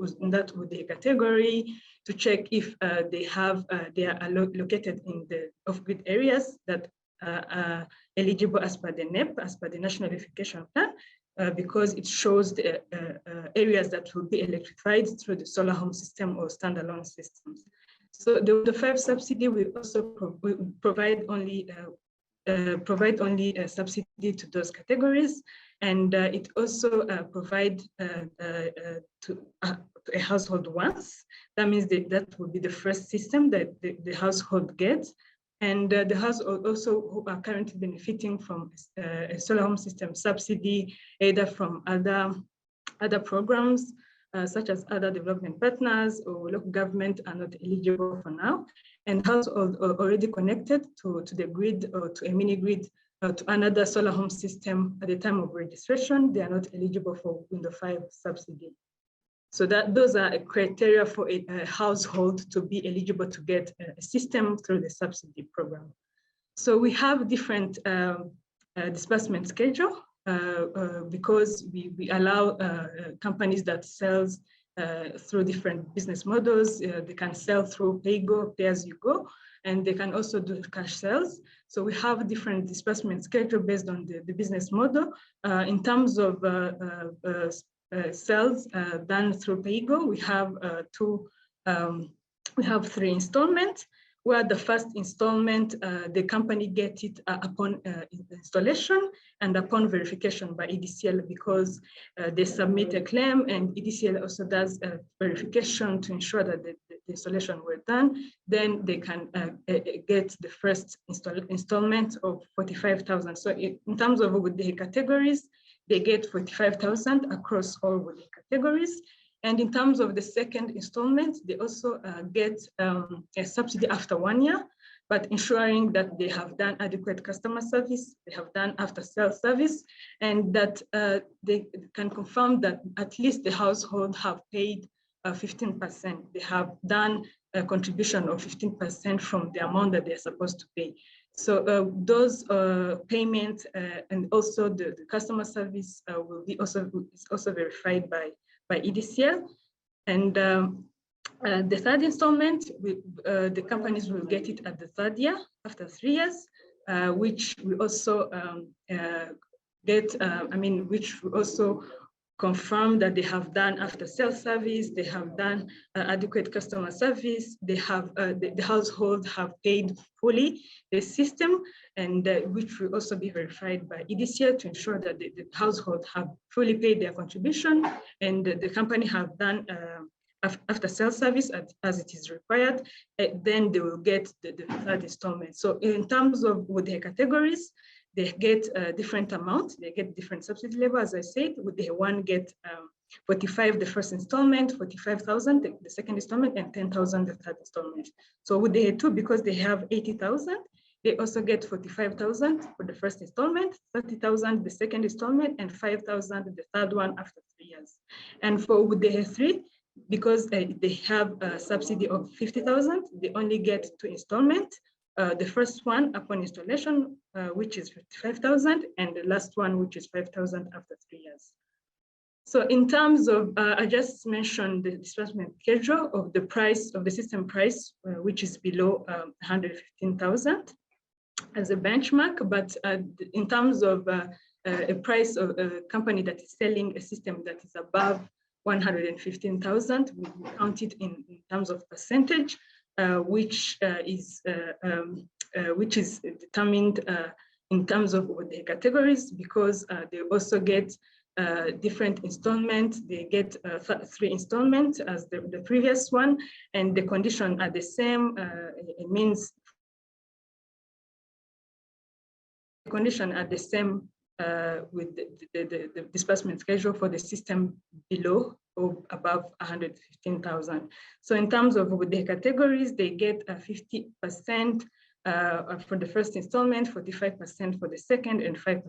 with the category, to check if they are located in the off-grid areas that are eligible as per the NEP, as per the National Electrification Plan, because it shows the areas that will be electrified through the solar home system or standalone systems. So the 5 subsidy will also provide only a subsidy to those categories, and it also provide to a household once. That means that will be the first system that the household gets, and the household also who are currently benefiting from a solar home system subsidy, either from other programs, such as other development partners or local government, are not eligible for now. And households are already connected to the grid or to a mini grid to another solar home system at the time of registration, they are not eligible for Window 5 subsidy. So those are a criteria for a household to be eligible to get a system through the subsidy program. So we have different disbursement schedule because we allow companies that sells through different business models. They can sell through pay-go, pay-as-you-go, and they can also do cash sales. So we have different disbursement schedule based on the business model. In terms of sales done through pay-go, we have 3 installments, where the first installment, the company gets it upon installation and upon verification by EDCL, because they submit a claim and EDCL also does a verification to ensure that the installation were done. Then they can get the first installment of 45,000. So in terms of with the categories, they get 45,000 across all with the categories. And in terms of the second installment, they also get a subsidy after 1 year, but ensuring that they have done adequate customer service, they have done after-sales service, and that they can confirm that at least the household have paid 15%. They have done a contribution of 15% from the amount that they're supposed to pay. So those payments and also the customer service will be also verified by EDCL. And the third installment, the companies will get it at the 3rd year, after 3 years. which we also which we also confirm that they have done after sales service, they have done adequate customer service, they have the household have paid fully the system, and which will also be verified by EDCL to ensure that the household have fully paid their contribution, and the company have done after sales service as it is required, then they will get the third installment. So in terms of with their categories, they get different amounts, they get different subsidy level, as I said. Would they one get 45 the first installment, 45,000 the second installment, and 10,000 the third installment. So with the two, because they have 80,000, they also get 45,000 for the first installment, 30,000 the second installment, and 5,000 the third one after 3 years. And for with the three, because they have a subsidy of 50,000, they only get 2 installments. The first one upon installation, which is 55,000, and the last one, which is 5,000 after 3 years. So in terms of, I just mentioned the disbursement schedule of the price of the system price, which is below 115,000 as a benchmark. But in terms of a price of a company that is selling a system that is above 115,000, we count it in terms of percentage. Which is determined in terms of the categories, because they also get different installments. They get 3 installments as the previous one, and the condition are the same. It means the condition are the same with the disbursement schedule for the system below or above 115,000. So in terms of with the categories, they get 50% for the first installment, 45% for the second, and 5%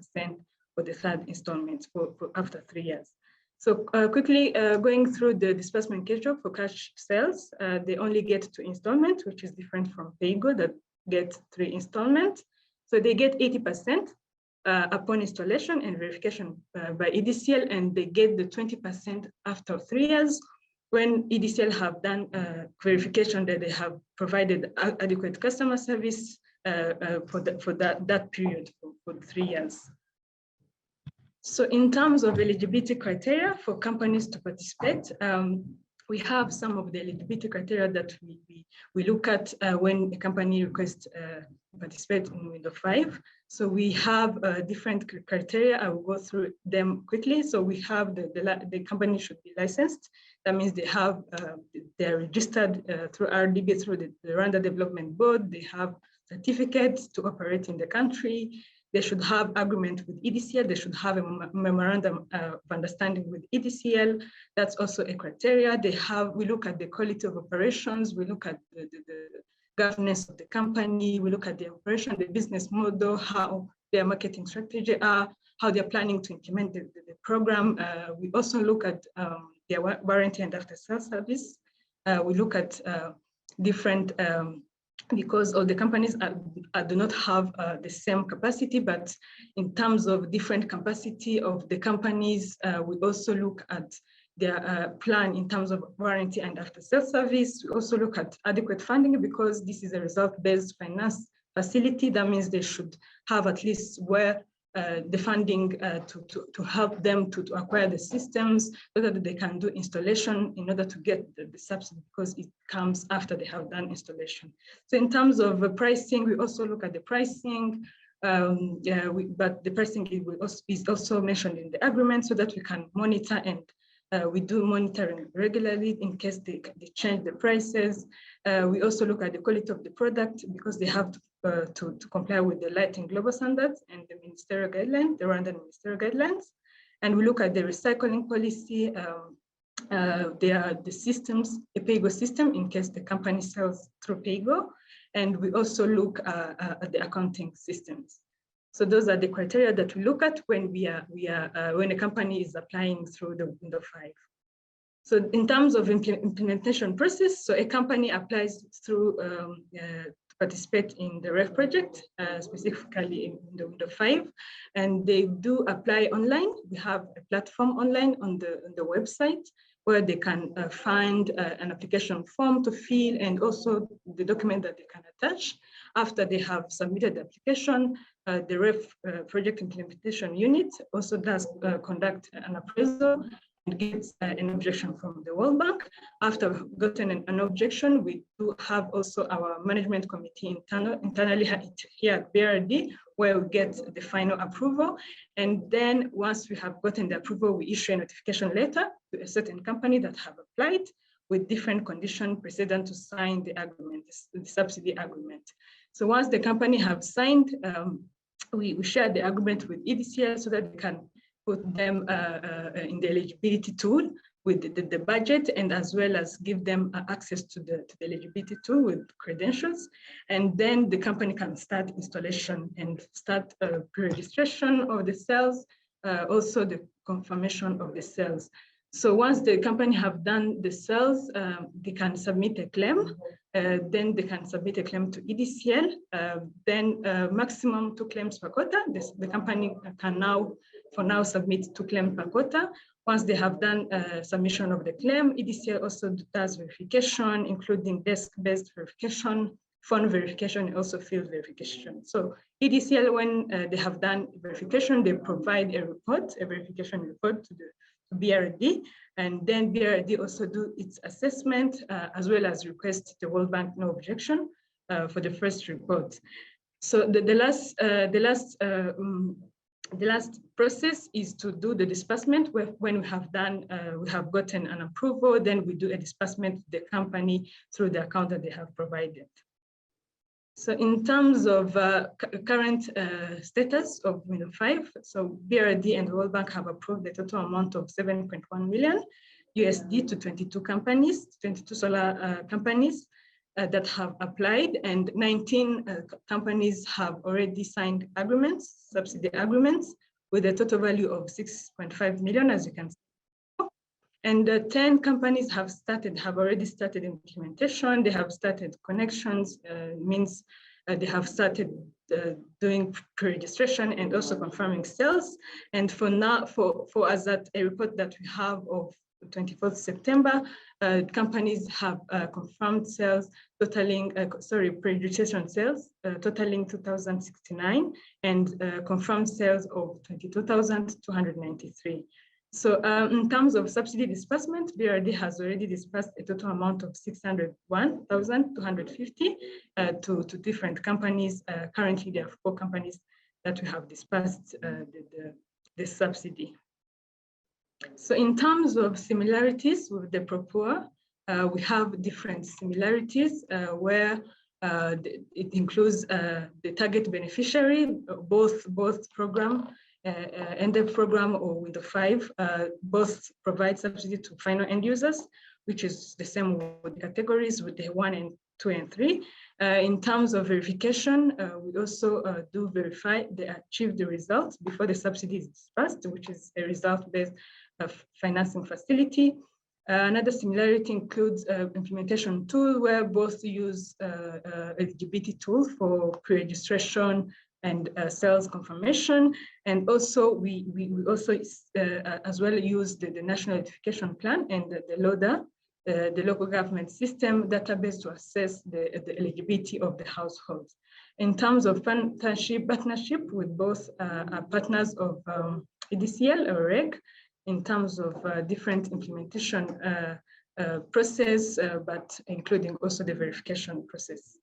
for the third installment for after 3 years. So quickly going through the disbursement schedule for cash sales, they only get 2 installments, which is different from PayGo that get 3 installments. So they get 80% upon installation and verification by EDCL, and they get the 20% after 3 years when EDCL have done verification that they have provided adequate customer service for that period for 3 years. So in terms of eligibility criteria for companies to participate, we have some of the eligibility criteria that we look at when a company requests participate in window 5. So we have different criteria. I will go through them quickly. So we have the company should be licensed. That means they're registered through RDB, through the Rwanda Development Board. They have certificates to operate in the country. They should have agreement with EDCL. They should have a memorandum of understanding with EDCL. That's also a criteria. We look at the quality of operations. We look at the governance of the company. We look at the operation, the business model, how their marketing strategy are, how they're planning to implement the program. We also look at their warranty and after sales service. We look at different, because all the companies do not have the same capacity, but in terms of different capacity of the companies, we also look at their plan in terms of warranty and after sales service. We also look at adequate funding, because this is a result-based finance facility. That means they should have at least where the funding to help them to acquire the systems so that they can do installation in order to get the subsidy, because it comes after they have done installation. So in terms of pricing, we also look at the pricing, but the pricing is also mentioned in the agreement so that we can monitor, and we do monitoring regularly in case they change the prices. We also look at the quality of the product, because they have to comply with the lighting global standards and the ministerial guidelines, the Rwandan ministerial guidelines. And we look at the recycling policy. There are the systems, a PayGo system in case the company sells through PayGo. And we also look at the accounting systems. So those are the criteria that we look at when when a company is applying through the window 5. So in terms of implementation process, so a company applies through participate in the REF project, specifically in the window 5, and they do apply online. We have a platform online on the website where they can find an application form to fill, and also the document that they can attach. After they have submitted the application, the REF project implementation unit also does conduct an appraisal and gets an objection from the World Bank. After we've gotten an objection, we do have also our management committee internally here at BRD, where we get the final approval. And then once we have gotten the approval, we issue a notification letter to a certain company that have applied with different conditions precedent to sign the agreement, the subsidy agreement. So once the company have signed, we share the agreement with EDCL so that we can put them in the eligibility tool with the budget, and as well as give them access to the eligibility tool with credentials. And then the company can start installation and start pre-registration of the cells, also the confirmation of the cells. So once the company have done the cells, they can submit a claim. Then they can submit a claim to EDCL. Then maximum 2 claims per quarter. The company can now submit 2 claims per quarter. Once they have done submission of the claim, EDCL also does verification, including desk-based verification, phone verification, and also field verification. So EDCL, when they have done verification, they provide a report, a verification report to BRD, and then BRD also do its assessment as well as request the World Bank no objection for the first report. So the last process is to do the disbursement. When we have gotten an approval, then we do a disbursement to the company through the account that they have provided. So in terms of current status of Window 5, so BRD and the World Bank have approved the total amount of $7.1 million USD to 22 companies, 22 solar companies that have applied, and 19 companies have already signed agreements, subsidy agreements, with a total value of 6.5 million, as you can see. And 10 companies have already started implementation. They have started connections, means they have started doing pre-registration and also confirming sales. And for now, for us, that a report that we have of 24th September, companies have confirmed sales totaling, pre-registration sales totaling 2,069 and confirmed sales of 22,293. So in terms of subsidy disbursement, BRD has already disbursed a total amount of 601,250 to different companies. Currently, there are 4 companies that we have disbursed the subsidy. So in terms of similarities with the Pro Poor, we have different similarities where it includes the target beneficiary, both program, EnDev program or Window 5, both provide subsidy to final end users, which is the same with the categories with the 1 and 2 and 3. In terms of verification, we also do verify they achieve the results before the subsidy is disbursed, which is a result-based financing facility. Another similarity includes implementation tool where both use eligibility tool for pre-registration and sales confirmation, and also we also as well use the National Electrification Plan and the LODA, the local government system database to assess the eligibility of the households. In terms of partnership with both partners of EDCL or REG, in terms of different implementation process, but including also the verification process.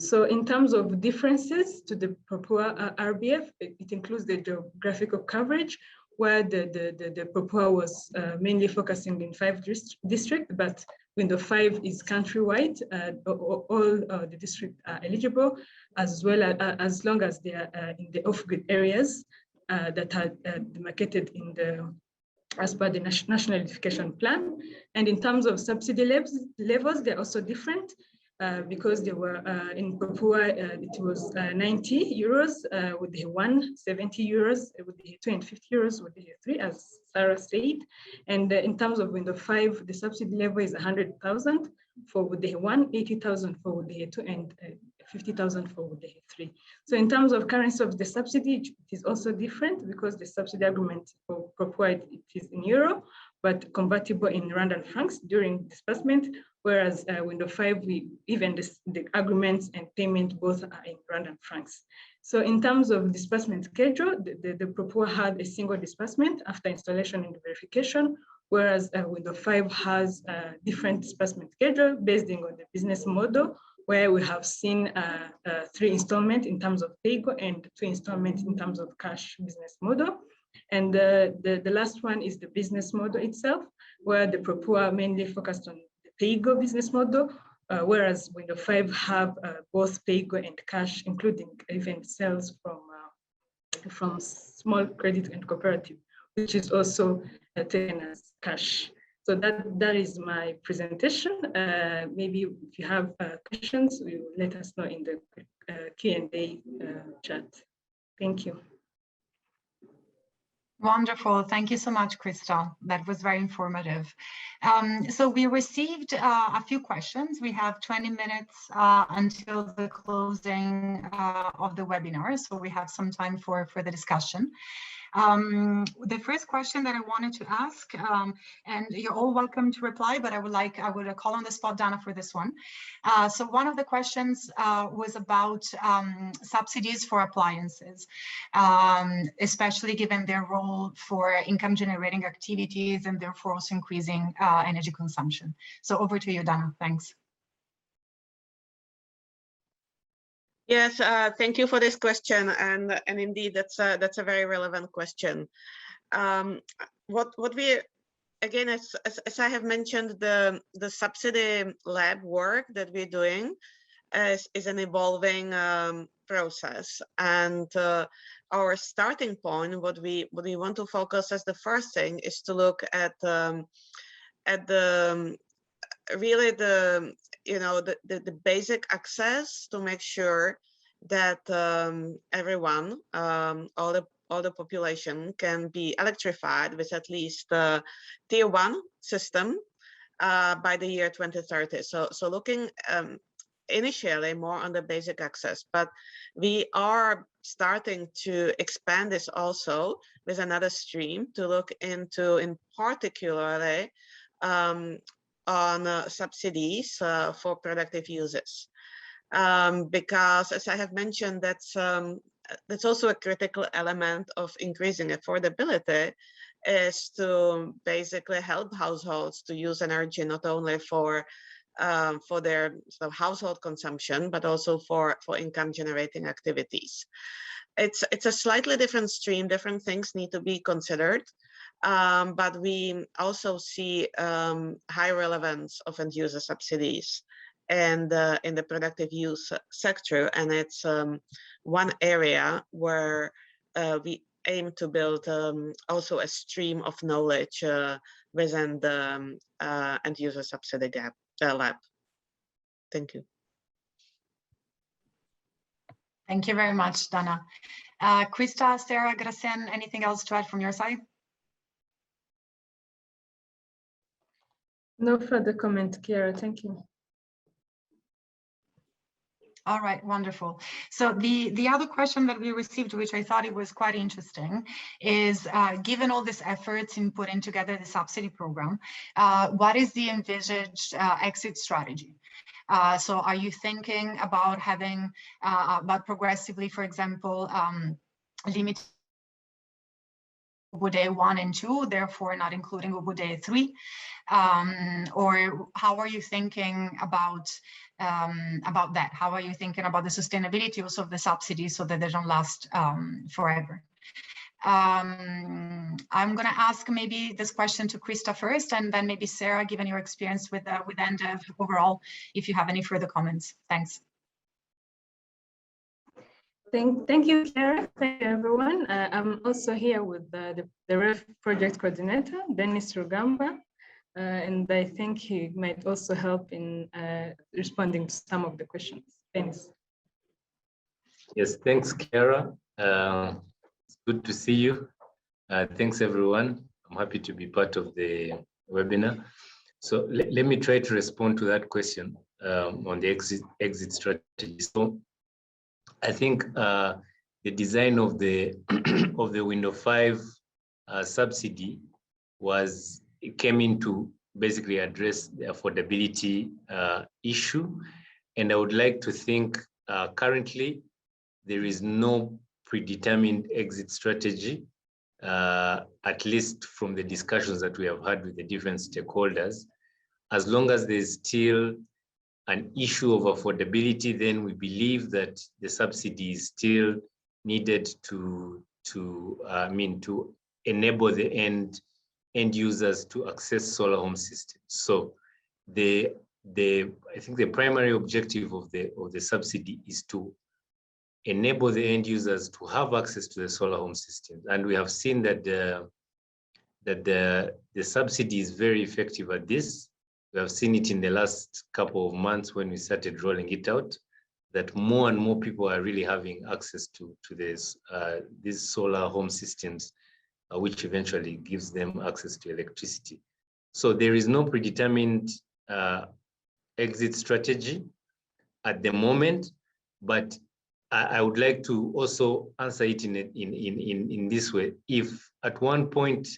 So in terms of differences to the Pro Poor RBF, it includes the geographical coverage, where the Pro Poor was mainly focusing in 5 districts, but Window 5 is countrywide. All the districts are eligible, as well as long as they are in the off-grid areas that are demarcated in as per the National Electrification Plan. And in terms of subsidy levels, they're also different. Because they were in Pro Poor, it was 90 euros with the 1, 70 euros with the 2, and 50 euros with the 3, as Sarah said. And in terms of Window 5, the subsidy level is 100,000 for with the 1, 80,000 for with the 2, and 50,000 for with the 3. So in terms of currency of the subsidy, it is also different because the subsidy agreement for Pro Poor, it is in euro, but convertible in Rwandan francs during disbursement, whereas window 5, the agreements and payment both are in Rwandan francs. So in terms of disbursement schedule, the Pro Poor had a single disbursement after installation and verification, whereas window 5 has a different disbursement schedule based on the business model, where we have seen 3 installments in terms of paygo and 2 installments in terms of cash business model. And the last one is the business model itself, where the Pro Poor mainly focused on the paygo business model, whereas window 5 have both paygo and cash, including even sales from small credit and cooperative, which is also taken as cash. So that is my presentation. Maybe if you have questions, you will let us know in the Q&A chat. Thank you. Wonderful. Thank you so much, Krista. That was very informative. So we received a few questions. We have 20 minutes until the closing of the webinar, so we have some time for the discussion. The first question that I wanted to ask, and you're all welcome to reply, but I would call on the spot Dana for this one. So one of the questions was about subsidies for appliances, especially given their role for income generating activities and therefore also increasing energy consumption. So over to you, Dana. Thanks. Yes, thank you for this question, and indeed that's a very relevant question. What we, again, as I have mentioned, the subsidy lab work that we're doing is an evolving process, and our starting point, what we want to focus as the first thing is to look at really the basic access to make sure that everyone, all the population can be electrified with at least tier 1 system by the year 2030. So looking initially more on the basic access, but we are starting to expand this also with another stream to look into, in particularly, on subsidies for productive uses, because as I have mentioned, that's also a critical element of increasing affordability, is to basically help households to use energy not only for their sort of household consumption, but also for income generating activities. It's a slightly different stream, different things need to be considered. But we also see high relevance of end user subsidies and in the productive use sector, and it's one area where we aim to build also a stream of knowledge within the end user subsidy lab. Thank you. Thank you very much, Dana. Krista, Sarah, Gracen, anything else to add from your side? No further comment, Chiara. Thank you. All right, wonderful. So the other question that we received, which I thought it was quite interesting, is given all this efforts in putting together the subsidy program, what is the envisaged exit strategy? So are you thinking about having, about progressively, for example, limiting Ubude 1 and 2, therefore not including Ubude 3? Or how are you thinking about that? How are you thinking about the sustainability also of the subsidies so that they don't last forever? I'm going to ask maybe this question to Krista first, and then maybe Sarah, given your experience with EnDev overall, if you have any further comments. Thanks. Thank you, Chiara. Thank you, everyone. I'm also here with the REF project coordinator, Dennis Rugamba, and I think he might also help in responding to some of the questions. Thanks. Yes, thanks, Chiara. It's good to see you. Thanks, everyone. I'm happy to be part of the webinar. So let me try to respond to that question on the exit strategy. So I think the design of the of the window 5 subsidy was came in to basically address the affordability issue. And I would like to think currently there is no predetermined exit strategy, at least from the discussions that we have had with the different stakeholders. As long as there's still an issue of affordability, then we believe that the subsidy is still needed to enable the end users to access solar home systems. So I think the primary objective of the subsidy is to enable the end users to have access to the solar home systems. And we have seen that the subsidy is very effective at this. We have seen it in the last couple of months when we started rolling it out, that more and more people are really having access to these solar home systems, which eventually gives them access to electricity. So there is no predetermined exit strategy at the moment, but I would like to also answer it in this way. If at one point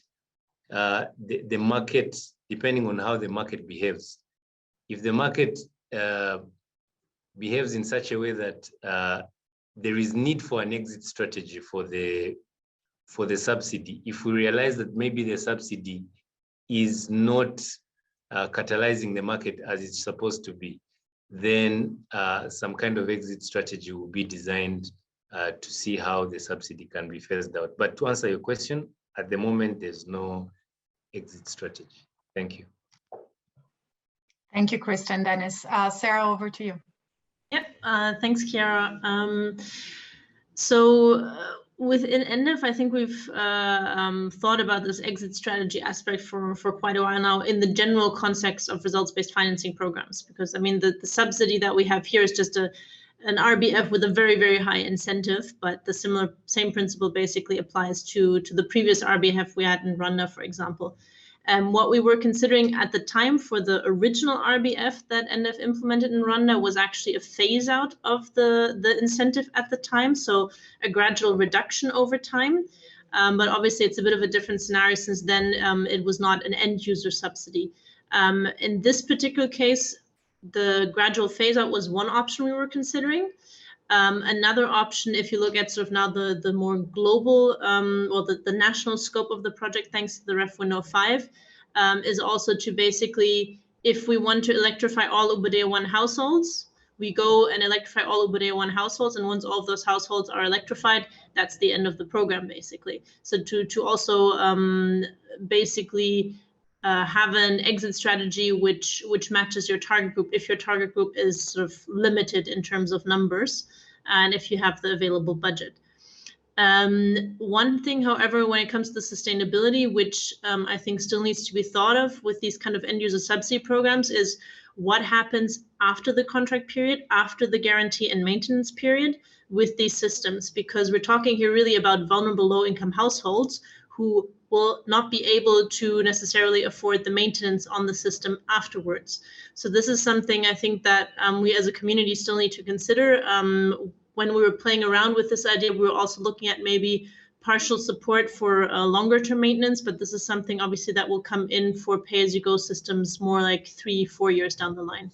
the market, depending on how the market behaves, if the market behaves in such a way that there is need for an exit strategy for the subsidy, if we realize that maybe the subsidy is not catalyzing the market as it's supposed to be, then some kind of exit strategy will be designed to see how the subsidy can be phased out. But to answer your question, at the moment, there's no exit strategy. Thank you. Thank you, Kristen. Dennis. Sarah, over to you. Yep, thanks, Chiara. Within EnDev, I think we've thought about this exit strategy aspect for quite a while now in the general context of results-based financing programs, because I mean, the subsidy that we have here is just an RBF with a very, very high incentive, but the same principle basically applies to the previous RBF we had in Rwanda, for example. What we were considering at the time for the original RBF that EnDev implemented in Rwanda was actually a phase out of the incentive at the time, so a gradual reduction over time. But obviously it's a bit of a different scenario since then it was not an end user subsidy. In this particular case, the gradual phase out was one option we were considering. Another option, if you look at sort of now the more global or the national scope of the project, thanks to the Ref 105, is also to basically, if we want to electrify all Ubudea 1 households, we go and electrify all Ubudea 1 households, and once all of those households are electrified, that's the end of the program, basically. So to also basically have an exit strategy which matches your target group, if your target group is sort of limited in terms of numbers and if you have the available budget. One thing, however, when it comes to sustainability, which I think still needs to be thought of with these kind of end user subsidy programs, is what happens after the contract period, after the guarantee and maintenance period with these systems, because we're talking here really about vulnerable low-income households who will not be able to necessarily afford the maintenance on the system afterwards. So this is something I think that we as a community still need to consider. When we were playing around with this idea, we were also looking at maybe partial support for longer term maintenance, but this is something obviously that will come in for pay-as-you-go systems more like 3-4 years down the line.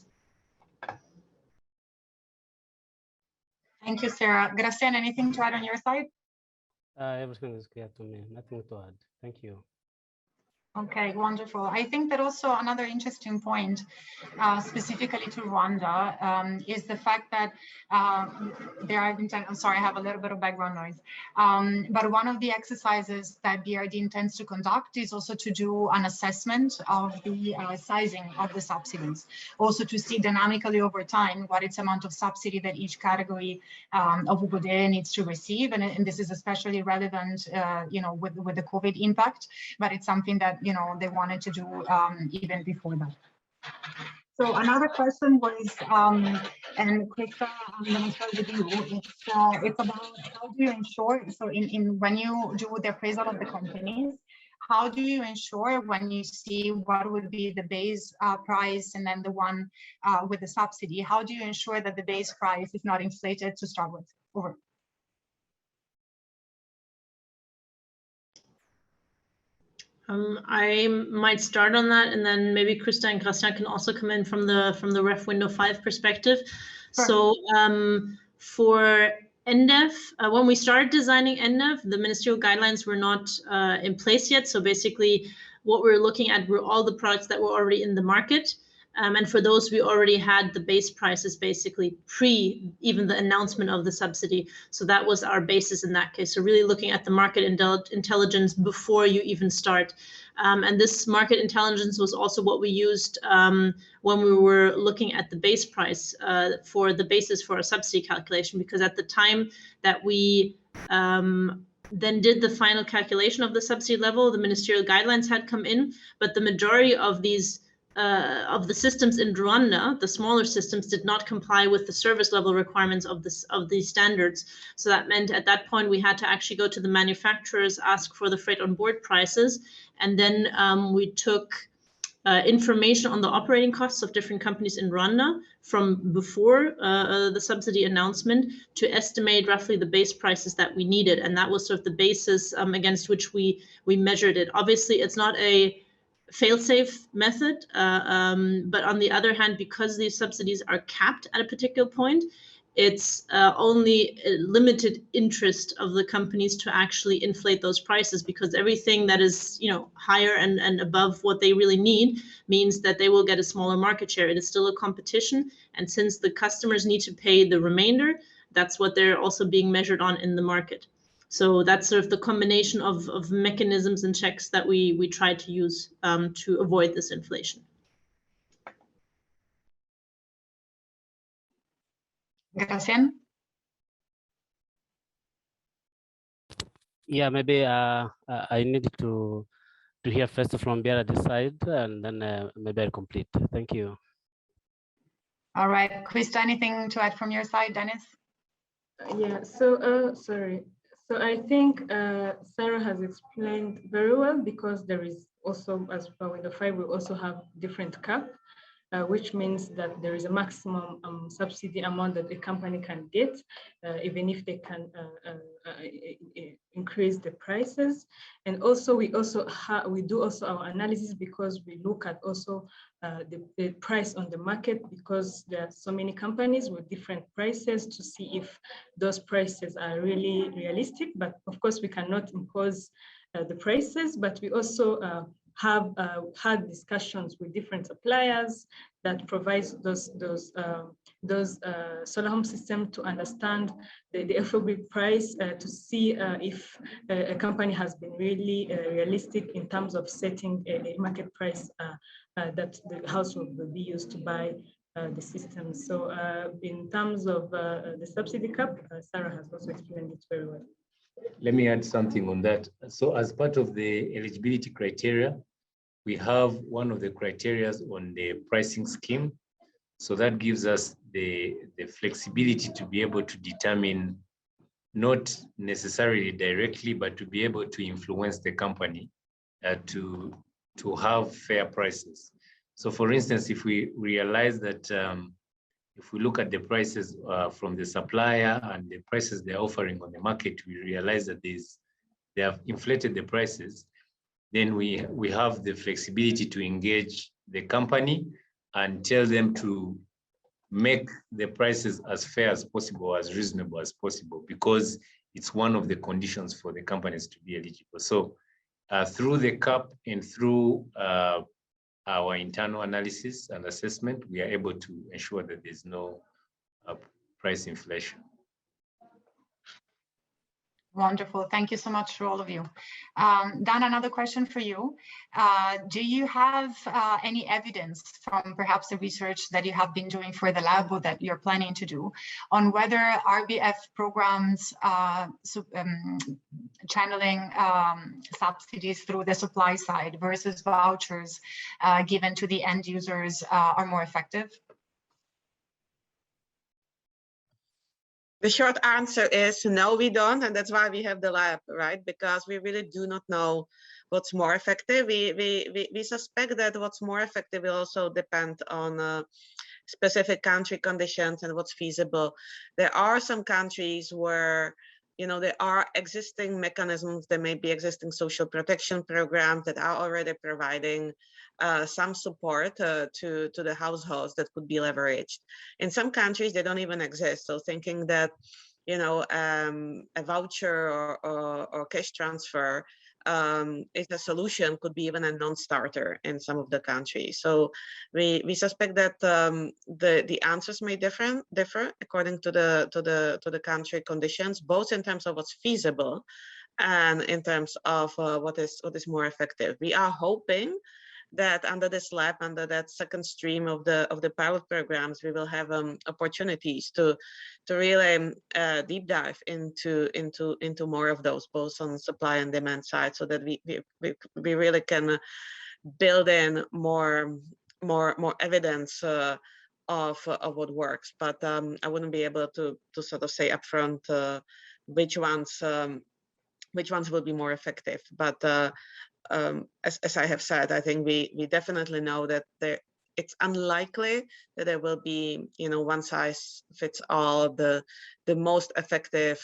Thank you, Sarah. Gracian, anything to add on your side? Everything is clear to me. Nothing to add. Thank you. Okay, wonderful. I think that also another interesting point, specifically to Rwanda, is the fact that there have been, I'm sorry, I have a little bit of background noise, but one of the exercises that BRD intends to conduct is also to do an assessment of the sizing of the subsidies, also to see dynamically over time what its amount of subsidy that each category of Ubudea needs to receive, and this is especially relevant, you know, with the COVID impact, but it's something that they wanted to do even before that. So another question was, and Krista, I'm going to start with you. It's about how do you ensure, so when you do the appraisal of the companies, how do you ensure when you see what would be the base price and then the one with the subsidy, how do you ensure that the base price is not inflated to start with? Over. I might start on that, and then maybe Krista and Christian can also come in from the Ref Window 5 perspective. Sure. So for EnDev, when we started designing EnDev, the ministerial guidelines were not in place yet. So basically, what we were looking at were all the products that were already in the market. And for those, we already had the base prices basically pre even the announcement of the subsidy. So that was our basis in that case. So really looking at the market intelligence before you even start. And this market intelligence was also what we used when we were looking at the base price for the basis for a subsidy calculation, because at the time that we then did the final calculation of the subsidy level, the ministerial guidelines had come in, but the majority of these of the systems in Rwanda, the smaller systems, did not comply with the service level requirements of these standards. So that meant at that point we had to actually go to the manufacturers, ask for the freight on board prices, and then we took information on the operating costs of different companies in Rwanda from before the subsidy announcement to estimate roughly the base prices that we needed, and that was sort of the basis against which we measured it. Obviously, it's not a fail-safe method, but on the other hand, because these subsidies are capped at a particular point, it's only a limited interest of the companies to actually inflate those prices, because everything that is, you know, higher and above what they really need means that they will get a smaller market share. It is still a competition, and since the customers need to pay the remainder, that's what they're also being measured on in the market. So that's sort of the combination of mechanisms and checks that we try to use to avoid this inflation. Gracias. Yeah, maybe I need to hear first from Biara this side, and then maybe I'll complete. Thank you. All right, Krista, anything to add from your side, Dennis? Yeah, so sorry. So I think Sarah has explained very well, because there is also, as per Window 5, we also have different cap, which means that there is a maximum subsidy amount that a company can get, even if they can increase the prices. And also we do also our analysis, because we look at also the price on the market, because there are so many companies with different prices, to see if those prices are really realistic. But of course, we cannot impose the prices, but we also have had discussions with different suppliers that provides those solar home system to understand the Offgrid price, to see if a company has been really realistic in terms of setting a market price that the household will be used to buy the system. So in terms of the subsidy cap, Sarah has also explained it very well. Let me add something on that. So as part of the eligibility criteria, we have one of the criteria on the pricing scheme. So that gives us the flexibility to be able to determine, not necessarily directly, but to be able to influence the company to have fair prices. So for instance, if we realize that if we look at the prices from the supplier and the prices they're offering on the market, we realize that they have inflated the prices, then we have the flexibility to engage the company and tell them to make the prices as fair as possible, as reasonable as possible, because it's one of the conditions for the companies to be eligible. So through the cap and through our internal analysis and assessment, we are able to ensure that there's no price inflation. Wonderful. Thank you so much for all of you. Dan, another question for you. Do you have any evidence from perhaps the research that you have been doing for the lab, or that you're planning to do, on whether RBF programs channeling subsidies through the supply side versus vouchers given to the end users are more effective? The short answer is no, we don't, and that's why we have the lab, right? Because we really do not know what's more effective. We suspect that what's more effective will also depend on specific country conditions and what's feasible. There are some countries where you know, there are existing mechanisms, there may be existing social protection programs that are already providing some support to the households that could be leveraged. In some countries, they don't even exist. So thinking that, you know, a voucher or cash transfer is a solution could be even a non-starter in some of the countries. So we suspect that the answers may differ according to the country conditions, both in terms of what's feasible and in terms of what is more effective. We are hoping that under this lab, under that second stream of the pilot programs, we will have opportunities to really deep dive into more of those, both on supply and demand side, so that we really can build in more evidence of what works. But I wouldn't be able to sort of say upfront which ones will be more effective. But as I have said, I think we definitely know that it's unlikely that there will be, you know, one size fits all, the most effective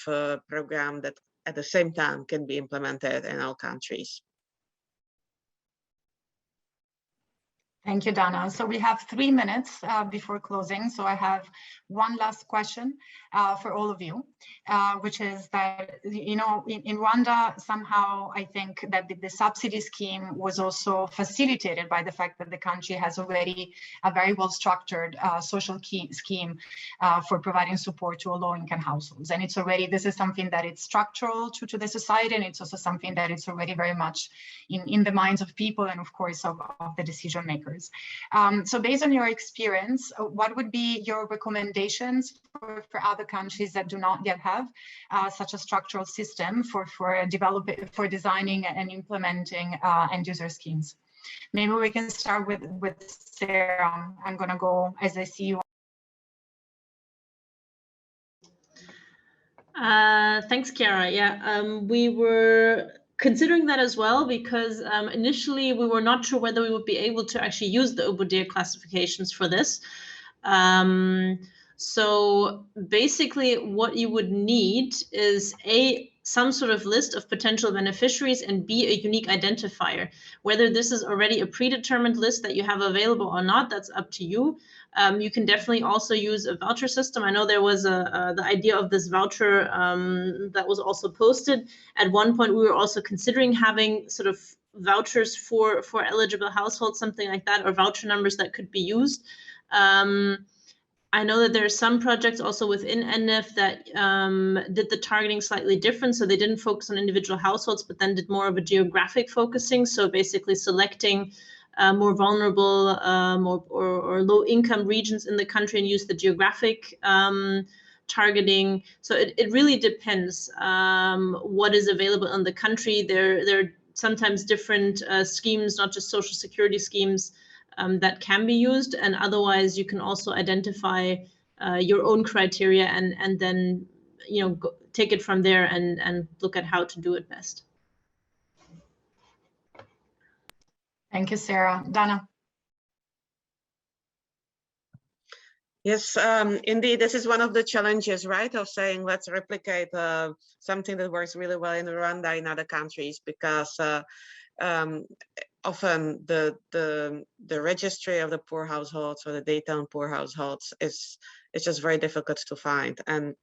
program that at the same time can be implemented in all countries. Thank you, Dana. So we have 3 minutes before closing. So I have one last question for all of you, which is that, you know, in Rwanda, somehow I think that the subsidy scheme was also facilitated by the fact that the country has already a very well-structured social scheme for providing support to low-income households. And it's already, this is something that it's structural to the society, and it's also something that it's already very much in the minds of people and of course of the decision makers. So based on your experience, what would be your recommendations for other countries that do not yet have such a structural system for designing and implementing end user schemes? Maybe we can start with Sarah. I'm going to go as I see you. Thanks, Chiara. Yeah, we were considering that as well, because initially we were not sure whether we would be able to actually use the Obodir classifications for this. So basically what you would need is some sort of list of potential beneficiaries, and B, a unique identifier. Whether this is already a predetermined list that you have available or not, that's up to you. You can definitely also use a voucher system. I know there was the idea of this voucher that was also posted. At one point, we were also considering having sort of vouchers for eligible households, something like that, or voucher numbers that could be used. I know that there are some projects also within EnDev that did the targeting slightly different. So they didn't focus on individual households, but then did more of a geographic focusing. So basically selecting more vulnerable or low income regions in the country and use the geographic targeting. So it really depends what is available in the country. There are sometimes different schemes, not just social security schemes, that can be used, and otherwise you can also identify your own criteria and then, you know, take it from there and look at how to do it best. Thank you, Sarah. Dana. Yes, indeed, this is one of the challenges, right, of saying let's replicate something that works really well in Rwanda in other countries, because often the registry of the poor households or the data on poor households is just very difficult to find. And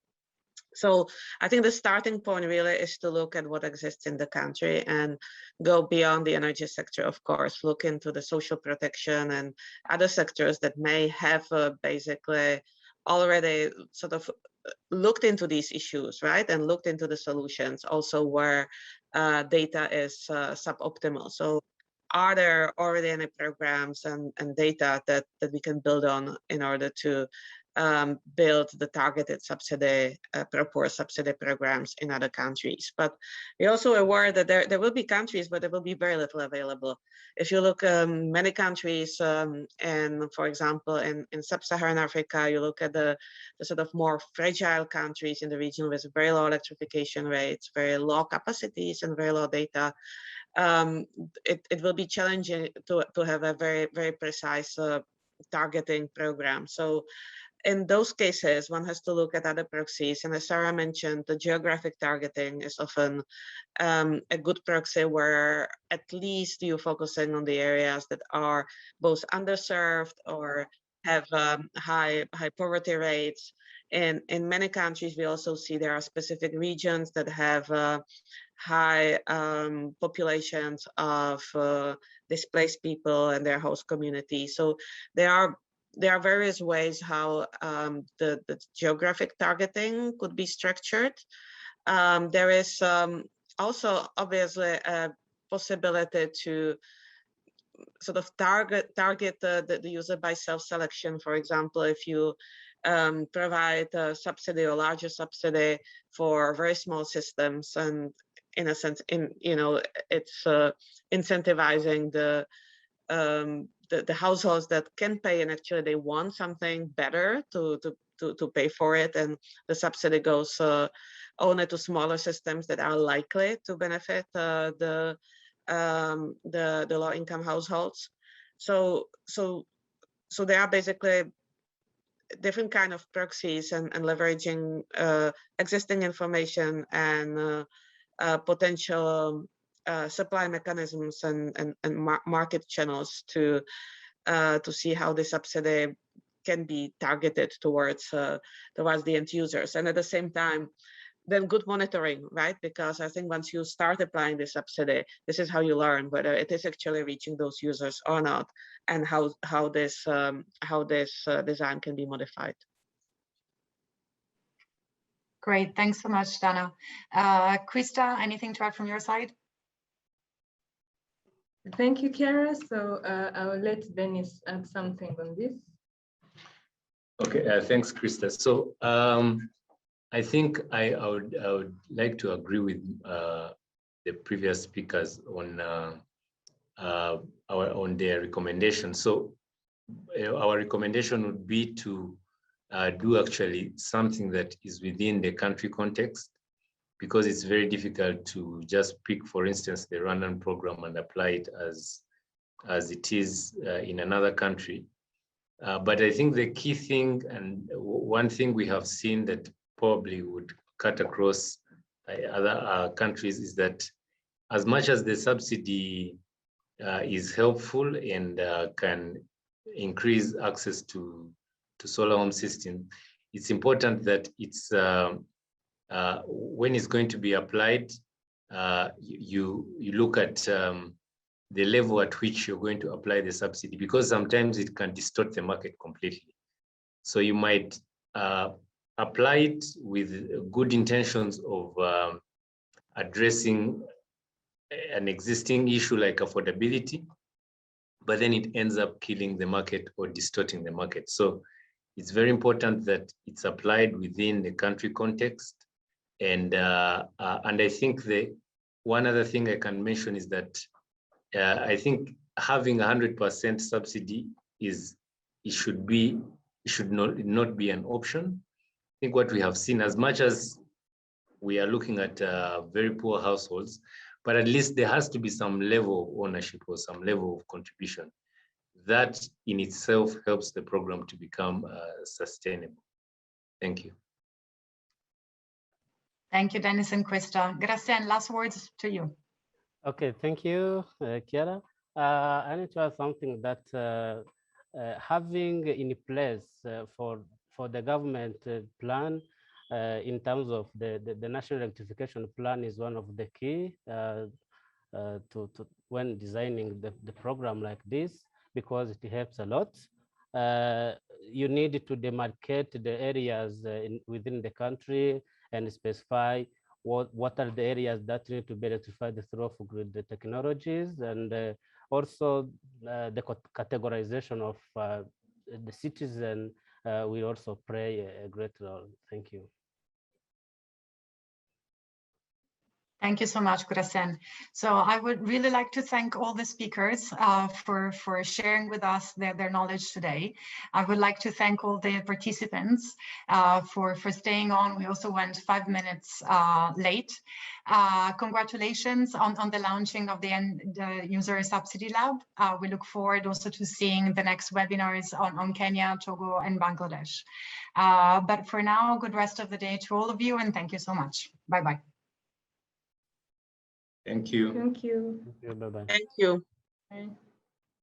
so I think the starting point really is to look at what exists in the country and go beyond the energy sector, of course, look into the social protection and other sectors that may have basically already sort of looked into these issues, right? And looked into the solutions also where data is suboptimal. So are there already any programs and data that we can build on in order to build the targeted subsidy, pro poor subsidy programs in other countries? But we're also aware that there will be countries where there will be very little available. If you look many countries, and for example, in sub-Saharan Africa, you look at the sort of more fragile countries in the region with very low electrification rates, very low capacities, and very low data. It will be challenging to have a very, very precise targeting program. So in those cases, one has to look at other proxies. And as Sarah mentioned, the geographic targeting is often a good proxy where at least you're focusing on the areas that are both underserved or have high poverty rates. And in many countries, we also see there are specific regions that have high populations of displaced people and their host community. So there are various ways how the geographic targeting could be structured. There is also obviously a possibility to sort of target the user by self-selection. For example, if you provide a subsidy or larger subsidy for very small systems, and in a sense, it's incentivizing the households that can pay and actually they want something better to pay for it, and the subsidy goes only to smaller systems that are likely to benefit the low-income households. So there are basically different kind of proxies and leveraging existing information and potential supply mechanisms and market channels to see how the subsidy can be targeted towards the end users, and at the same time then good monitoring, right? Because I think once you start applying the subsidy, this is how you learn whether it is actually reaching those users or not, and how this design can be modified. Great, thanks so much, Dana. Krista, anything to add from your side? Thank you, Chiara. So I will let Dennis add something on this. Okay, thanks, Krista. So I think I would like to agree with the previous speakers on their recommendation. So our recommendation would be to do actually something that is within the country context, because it's very difficult to just pick, for instance, the Rwandan program and apply it as it is in another country. But I think the key thing, and one thing we have seen that probably would cut across other countries, is that as much as the subsidy is helpful and can increase access to solar home system, it's important that it's when it's going to be applied, you look at the level at which you're going to apply the subsidy, because sometimes it can distort the market completely. So you might apply it with good intentions of addressing an existing issue like affordability, but then it ends up killing the market or distorting the market. So it's very important that it's applied within the country context. And I think the one other thing I can mention is that I think having 100% subsidy should not be an option. I think what we have seen, as much as we are looking at very poor households, but at least there has to be some level of ownership or some level of contribution. That in itself helps the program to become sustainable. Thank you. Thank you, Dennis and Krista. Gracian, last words to you. Okay, thank you, Chiara. I need to add something that having in place for the government plan in terms of the national electrification plan is one of the key when designing the program like this, because it helps a lot. You need to demarcate the areas within the country and specify what are the areas that need to be electrified through Offgrid technologies, and also the categorization of the citizen will also play a great role. Thank you. Thank you so much, Kurasen. So I would really like to thank all the speakers for sharing with us their knowledge today. I would like to thank all the participants for staying on. We also went 5 minutes late. Congratulations on the launching of the End User Subsidy Lab. We look forward also to seeing the next webinars on Kenya, Togo, and Bangladesh. But for now, good rest of the day to all of you, and thank you so much. Bye-bye. Thank you. Thank you. Bye-bye. Thank you. Bye.